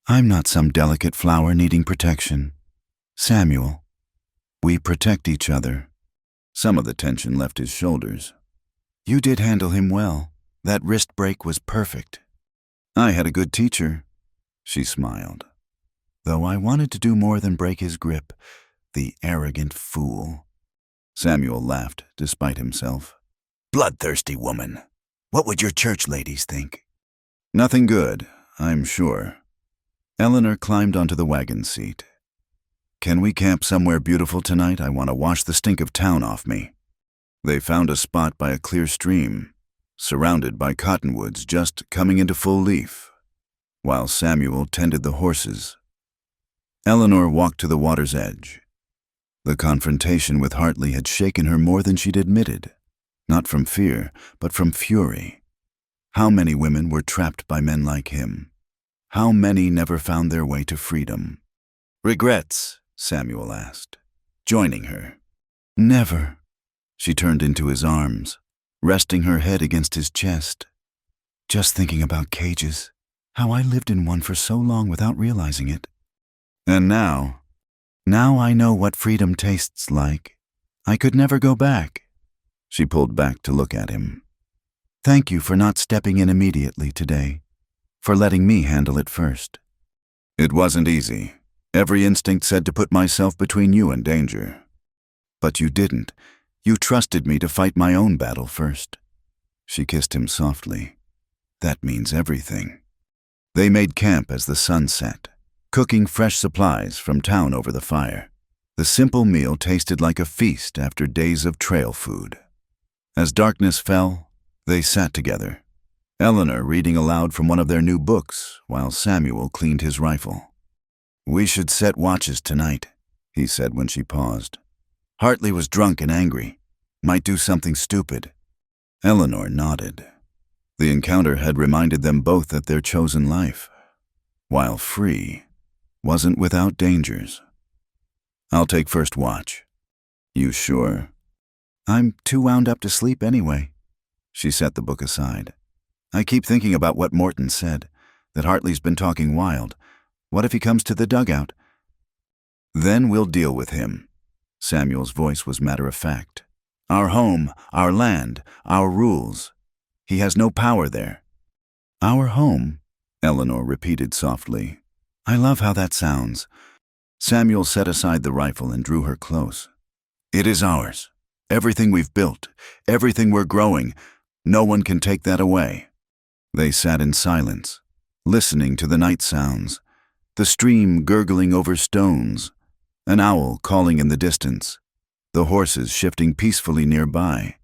I'm not some delicate flower needing protection. Samuel, we protect each other. Some of the tension left his shoulders. You did handle him well. That wrist break was perfect. I had a good teacher, she smiled. Though I wanted to do more than break his grip, the arrogant fool. Samuel laughed, despite himself. Bloodthirsty woman. What would your church ladies think? Nothing good, I'm sure. Eleanor climbed onto the wagon seat. Can we camp somewhere beautiful tonight? I want to wash the stink of town off me. They found a spot by a clear stream, surrounded by cottonwoods just coming into full leaf, while Samuel tended the horses. Eleanor walked to the water's edge. The confrontation with Hartley had shaken her more than she'd admitted, not from fear, but from fury. How many women were trapped by men like him? How many never found their way to freedom? Regrets? Samuel asked, joining her. Never. She turned into his arms, resting her head against his chest. Just thinking about cages, how I lived in one for so long without realizing it. And now I know what freedom tastes like. I could never go back. She pulled back to look at him. Thank you for not stepping in immediately today, for letting me handle it first. It wasn't easy. Every instinct said to put myself between you and danger. But you didn't. You trusted me to fight my own battle first. She kissed him softly. That means everything. They made camp as the sun set, cooking fresh supplies from town over the fire. The simple meal tasted like a feast after days of trail food. As darkness fell, they sat together, Eleanor reading aloud from one of their new books while Samuel cleaned his rifle. We should set watches tonight, he said when she paused. Hartley was drunk and angry. Might do something stupid. Eleanor nodded. The encounter had reminded them both that their chosen life, while free, wasn't without dangers. I'll take first watch. You sure? I'm too wound up to sleep anyway. She set the book aside. I keep thinking about what Morton said, that Hartley's been talking wild. What if he comes to the dugout? Then we'll deal with him. Samuel's voice was matter-of-fact. Our home, our land, our rules. He has no power there. Our home, Eleanor repeated softly. I love how that sounds. Samuel set aside the rifle and drew her close. It is ours. Everything we've built, everything we're growing, no one can take that away. They sat in silence, listening to the night sounds, the stream gurgling over stones, an owl calling in the distance, the horses shifting peacefully nearby.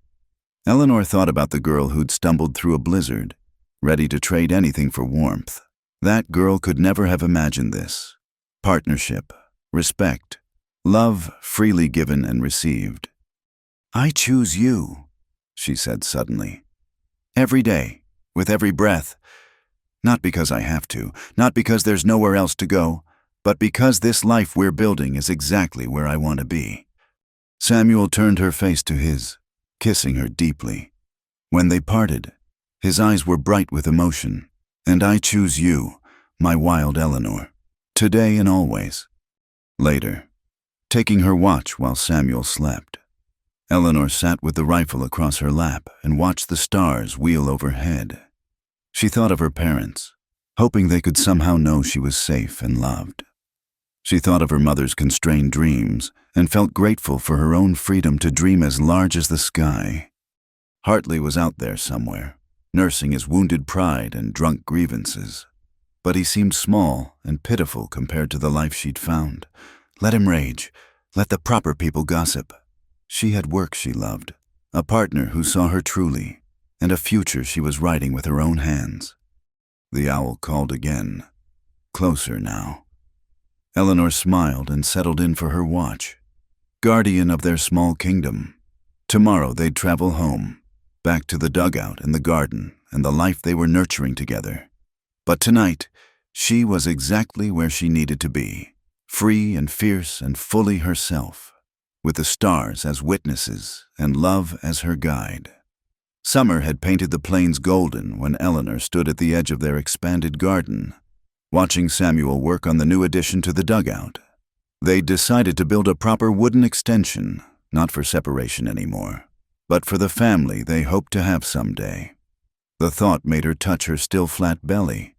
Eleanor thought about the girl who'd stumbled through a blizzard, ready to trade anything for warmth. That girl could never have imagined this. Partnership, respect, love freely given and received. I choose you, she said suddenly. Every day, with every breath. Not because I have to, not because there's nowhere else to go, but because this life we're building is exactly where I want to be. Samuel turned her face to his, kissing her deeply. When they parted, his eyes were bright with emotion. And I choose you, my wild Eleanor, today and always. Later, taking her watch while Samuel slept, Eleanor sat with the rifle across her lap and watched the stars wheel overhead. She thought of her parents, hoping they could somehow know she was safe and loved. She thought of her mother's constrained dreams and felt grateful for her own freedom to dream as large as the sky. Hartley was out there somewhere, nursing his wounded pride and drunk grievances. But he seemed small and pitiful compared to the life she'd found. Let him rage. Let the proper people gossip. She had work she loved, a partner who saw her truly, and a future she was writing with her own hands. The owl called again, closer now. Eleanor smiled and settled in for her watch. Guardian of their small kingdom. Tomorrow they'd travel home, back to the dugout and the garden and the life they were nurturing together. But tonight, she was exactly where she needed to be, free and fierce and fully herself, with the stars as witnesses and love as her guide. Summer had painted the plains golden when Eleanor stood at the edge of their expanded garden, watching Samuel work on the new addition to the dugout. They'd decided to build a proper wooden extension, not for separation anymore, but for the family they hoped to have someday. The thought made her touch her still flat belly,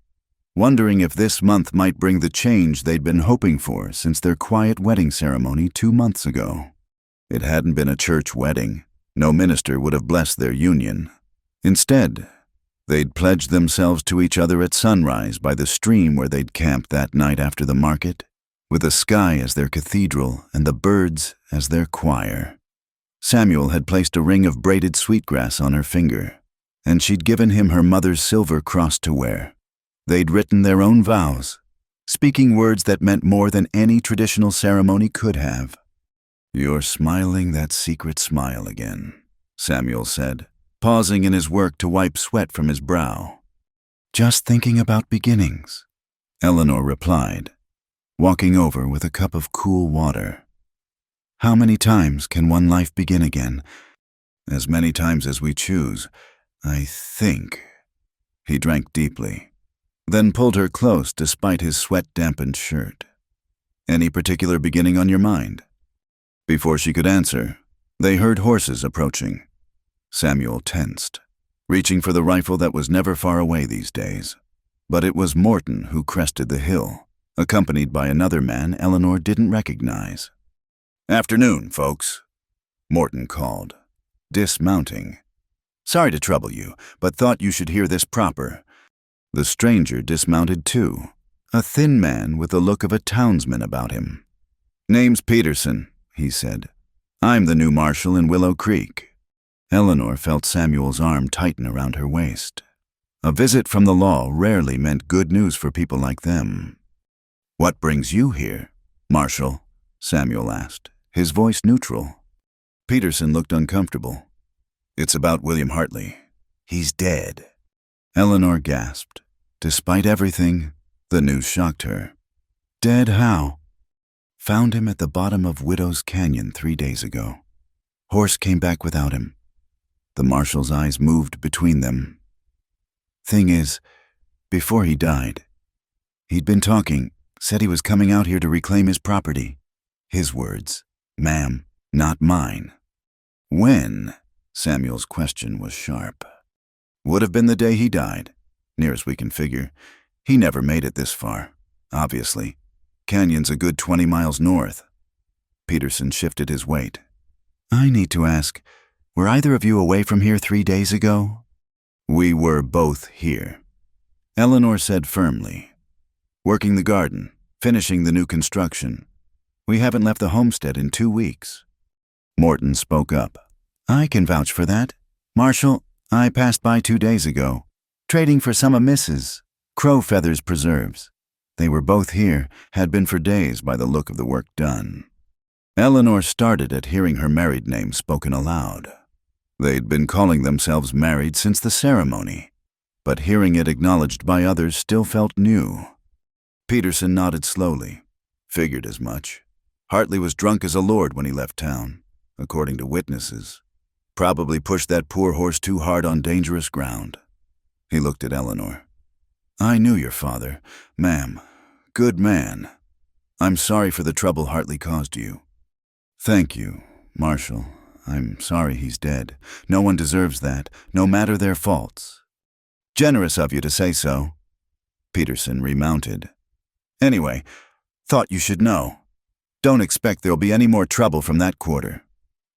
wondering if this month might bring the change they'd been hoping for since their quiet wedding ceremony 2 months ago. It hadn't been a church wedding. No minister would have blessed their union. Instead, they'd pledged themselves to each other at sunrise by the stream where they'd camped that night after the market, with the sky as their cathedral and the birds as their choir. Samuel had placed a ring of braided sweetgrass on her finger, and she'd given him her mother's silver cross to wear. They'd written their own vows, speaking words that meant more than any traditional ceremony could have. "You're smiling that secret smile again," Samuel said, pausing in his work to wipe sweat from his brow. "Just thinking about beginnings," Eleanor replied, walking over with a cup of cool water. "How many times can one life begin again?" "As many times as we choose, I think." He drank deeply, then pulled her close despite his sweat-dampened shirt. "Any particular beginning on your mind?" Before she could answer, they heard horses approaching. Samuel tensed, reaching for the rifle that was never far away these days. But it was Morton who crested the hill, accompanied by another man Eleanor didn't recognize. "Afternoon, folks," Morton called, dismounting. "Sorry to trouble you, but thought you should hear this proper." The stranger dismounted too, a thin man with the look of a townsman about him. "Name's Peterson," he said. "I'm the new marshal in Willow Creek." Eleanor felt Samuel's arm tighten around her waist. A visit from the law rarely meant good news for people like them. "What brings you here, Marshal?" Samuel asked, his voice neutral. Peterson looked uncomfortable. "It's about William Hartley. He's dead." Eleanor gasped. Despite everything, the news shocked her. "Dead how?" "Found him at the bottom of Widow's Canyon 3 days ago. Horse came back without him." The marshal's eyes moved between them. "Thing is, before he died, he'd been talking, said he was coming out here to reclaim his property. His words, ma'am, not mine." "When?" Samuel's question was sharp. "Would have been the day he died, near as we can figure. He never made it this far, obviously. Canyon's a good 20 miles north." Peterson shifted his weight. "I need to ask, were either of you away from here 3 days ago?" "We were both here," Eleanor said firmly. "Working the garden, finishing the new construction. We haven't left the homestead in 2 weeks." Morton spoke up. "I can vouch for that. Marshal, I passed by 2 days ago, trading for some of Mrs. Crow Feather's preserves. They were both here, had been for days by the look of the work done." Eleanor started at hearing her married name spoken aloud. They'd been calling themselves married since the ceremony, but hearing it acknowledged by others still felt new. Peterson nodded slowly. Figured as much. Hartley was drunk as a lord when he left town, according to witnesses. Probably pushed that poor horse too hard on dangerous ground. He looked at Eleanor. "I knew your father, ma'am. Good man. I'm sorry for the trouble Hartley caused you." "Thank you, Marshal. I'm sorry he's dead. No one deserves that, no matter their faults." "Generous of you to say so." Peterson remounted. "Anyway, thought you should know. Don't expect there'll be any more trouble from that quarter.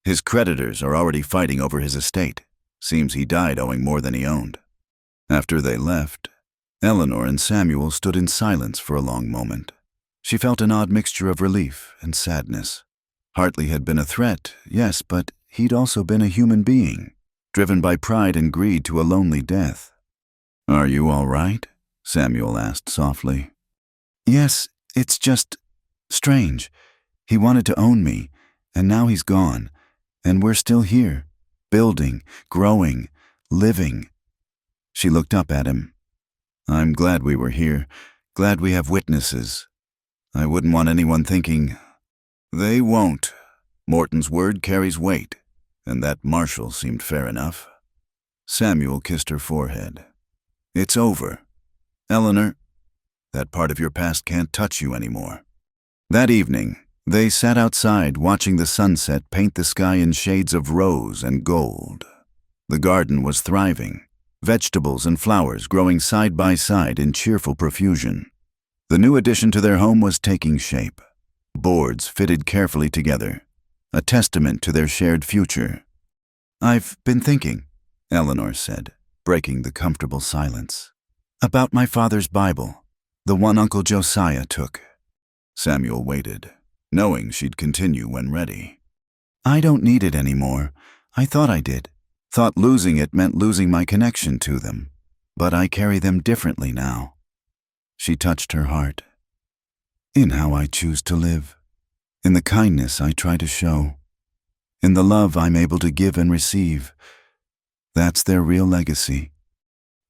His creditors are already fighting over his estate. Seems he died owing more than he owned." After they left, Eleanor and Samuel stood in silence for a long moment. She felt an odd mixture of relief and sadness. Hartley had been a threat, yes, but he'd also been a human being, driven by pride and greed to a lonely death. "Are you all right?" Samuel asked softly. "Yes, it's just strange. He wanted to own me, and now he's gone, and we're still here, building, growing, living." She looked up at him. "I'm glad we were here, glad we have witnesses. I wouldn't want anyone thinking—" "They won't. Morton's word carries weight, and that Marshall seemed fair enough." Samuel kissed her forehead. "It's over. Eleanor, that part of your past can't touch you anymore." That evening, they sat outside watching the sunset paint the sky in shades of rose and gold. The garden was thriving, vegetables and flowers growing side by side in cheerful profusion. The new addition to their home was taking shape. Boards fitted carefully together, a testament to their shared future. "I've been thinking," Eleanor said, breaking the comfortable silence, "about my father's Bible, the one Uncle Josiah took." Samuel waited, knowing she'd continue when ready. "I don't need it anymore. I thought I did. Thought losing it meant losing my connection to them. But I carry them differently now." She touched her heart. "In how I choose to live. In the kindness I try to show. In the love I'm able to give and receive. That's their real legacy.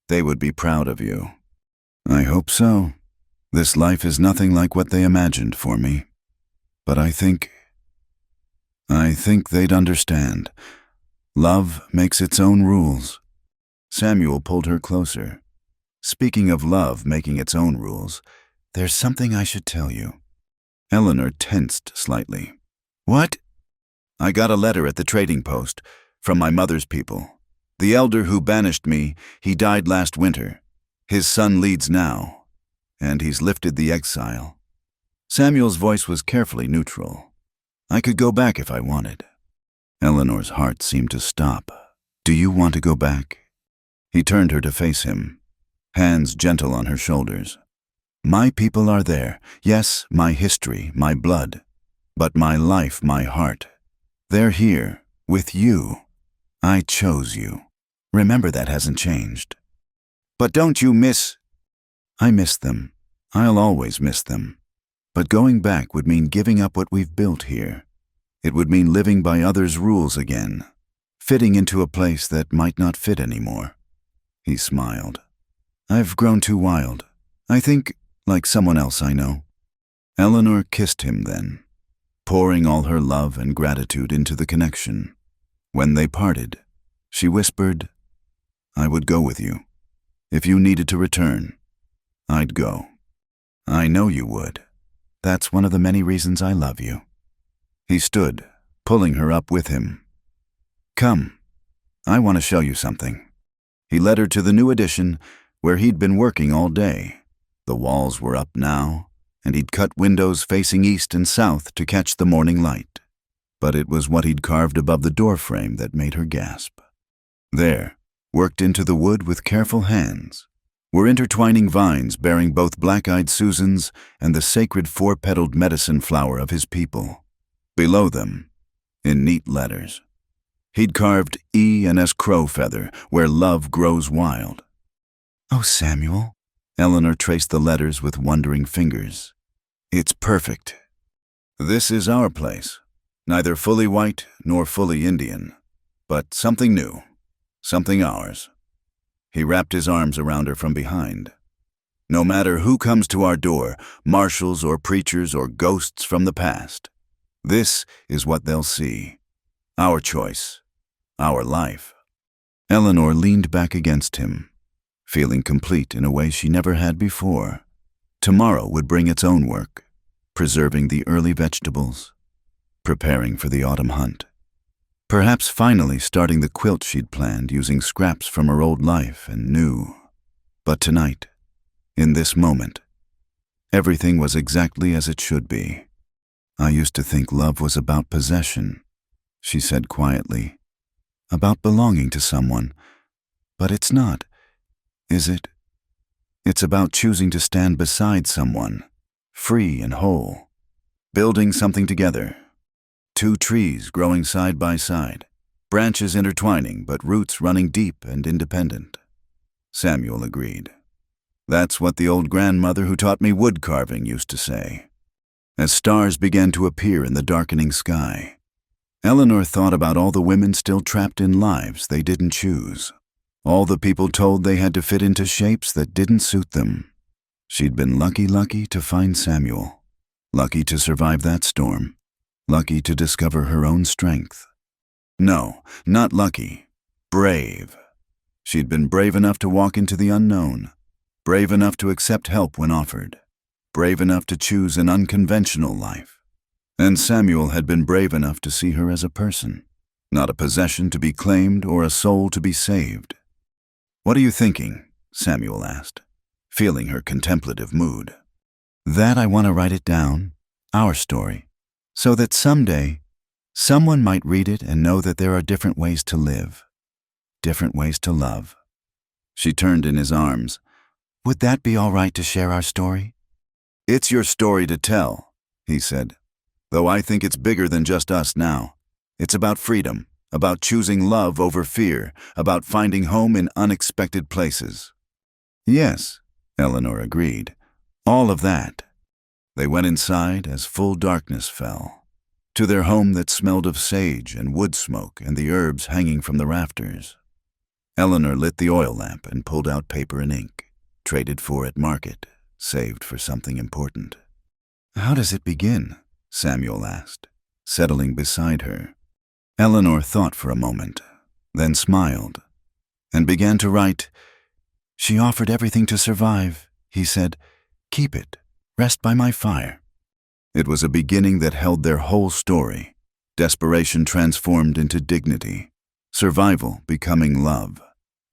They would be proud of you." "I hope so. This life is nothing like what they imagined for me. But I think they'd understand. Love makes its own rules." Samuel pulled her closer. "Speaking of love making its own rules, there's something I should tell you." Eleanor tensed slightly. "What?" "I got a letter at the trading post from my mother's people. The elder who banished me, he died last winter. His son leads now, and he's lifted the exile." Samuel's voice was carefully neutral. "I could go back if I wanted." Eleanor's heart seemed to stop. "Do you want to go back?" He turned her to face him, hands gentle on her shoulders. "My people are there. Yes, my history, my blood. But my life, my heart. They're here, with you. I chose you. Remember that hasn't changed." "But don't you miss—" "I miss them. I'll always miss them. But going back would mean giving up what we've built here. It would mean living by others' rules again, fitting into a place that might not fit anymore." He smiled. "I've grown too wild. I think, like someone else I know." Eleanor kissed him then, pouring all her love and gratitude into the connection. When they parted, she whispered, "I would go with you. If you needed to return, I'd go. I know you would. That's one of the many reasons I love you." He stood, pulling her up with him. "Come, I want to show you something." He led her to the new addition where he'd been working all day. The walls were up now, and he'd cut windows facing east and south to catch the morning light. But it was what he'd carved above the doorframe that made her gasp. There, worked into the wood with careful hands, were intertwining vines bearing both black-eyed Susans and the sacred four-petaled medicine flower of his people. Below them, in neat letters, he'd carved E and S crow feather, where love grows wild. "Oh, Samuel." Eleanor traced the letters with wondering fingers. "It's perfect. This is our place, neither fully white nor fully Indian, but something new, something ours." He wrapped his arms around her from behind. "No matter who comes to our door, marshals or preachers or ghosts from the past, this is what they'll see. Our choice, our life." Eleanor leaned back against him, feeling complete in a way she never had before. Tomorrow would bring its own work, preserving the early vegetables, preparing for the autumn hunt. Perhaps finally starting the quilt she'd planned using scraps from her old life and new. But tonight, in this moment, everything was exactly as it should be. I used to think love was about possession, she said quietly. About belonging to someone. But it's not, is it? It's about choosing to stand beside someone, free and whole, building something together. Two trees growing side by side, branches intertwining but roots running deep and independent. Samuel agreed. That's what the old grandmother who taught me wood carving used to say. As stars began to appear in the darkening sky, Eleanor thought about all the women still trapped in lives they didn't choose. All the people told they had to fit into shapes that didn't suit them. She'd been lucky to find Samuel. Lucky to survive that storm. Lucky to discover her own strength. No, not lucky. Brave. She'd been brave enough to walk into the unknown. Brave enough to accept help when offered. Brave enough to choose an unconventional life. And Samuel had been brave enough to see her as a person. Not a possession to be claimed or a soul to be saved. "What are you thinking?" Samuel asked, feeling her contemplative mood. "That I want to write it down, our story, so that someday someone might read it and know that there are different ways to live, different ways to love." She turned in his arms. "Would that be all right to share our story?" "It's your story to tell," he said, "though I think it's bigger than just us now. It's about freedom, about choosing love over fear, about finding home in unexpected places." "Yes," Eleanor agreed, "all of that." They went inside as full darkness fell, to their home that smelled of sage and wood smoke and the herbs hanging from the rafters. Eleanor lit the oil lamp and pulled out paper and ink, traded for at market, saved for something important. "How does it begin?" Samuel asked, settling beside her. Eleanor thought for a moment, then smiled, and began to write. "She offered everything to survive," he said. "Keep it. Rest by my fire." It was a beginning that held their whole story. Desperation transformed into dignity. Survival becoming love.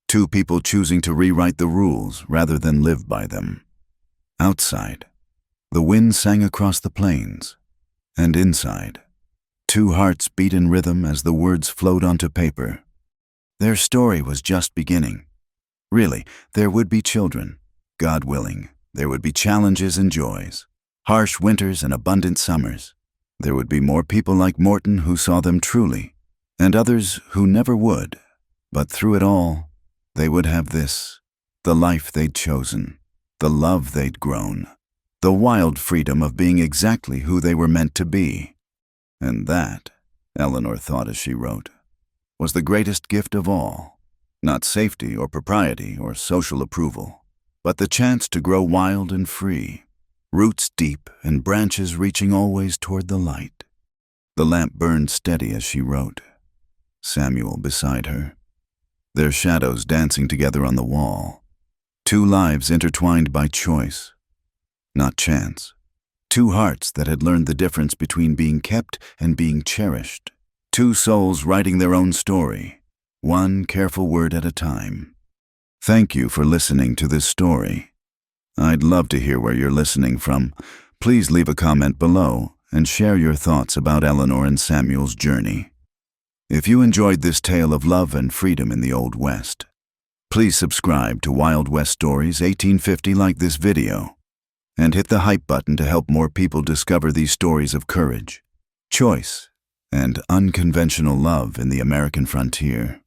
Two people choosing to rewrite the rules rather than live by them. Outside, the wind sang across the plains. And inside, two hearts beat in rhythm as the words flowed onto paper. Their story was just beginning. Really, there would be children, God willing. There would be challenges and joys, harsh winters and abundant summers. There would be more people like Morton who saw them truly, and others who never would. But through it all, they would have this, the life they'd chosen, the love they'd grown, the wild freedom of being exactly who they were meant to be. And that, Eleanor thought as she wrote, was the greatest gift of all. Not safety or propriety or social approval, but the chance to grow wild and free, roots deep and branches reaching always toward the light. The lamp burned steady as she wrote. Samuel beside her, their shadows dancing together on the wall. Two lives intertwined by choice, not chance. Two hearts that had learned the difference between being kept and being cherished. Two souls writing their own story, one careful word at a time. Thank you for listening to this story. I'd love to hear where you're listening from. Please leave a comment below and share your thoughts about Eleanor and Samuel's journey. If you enjoyed this tale of love and freedom in the Old West, please subscribe to Wild West Stories 1850 like this video, and hit the hype button to help more people discover these stories of courage, choice, and unconventional love in the American frontier.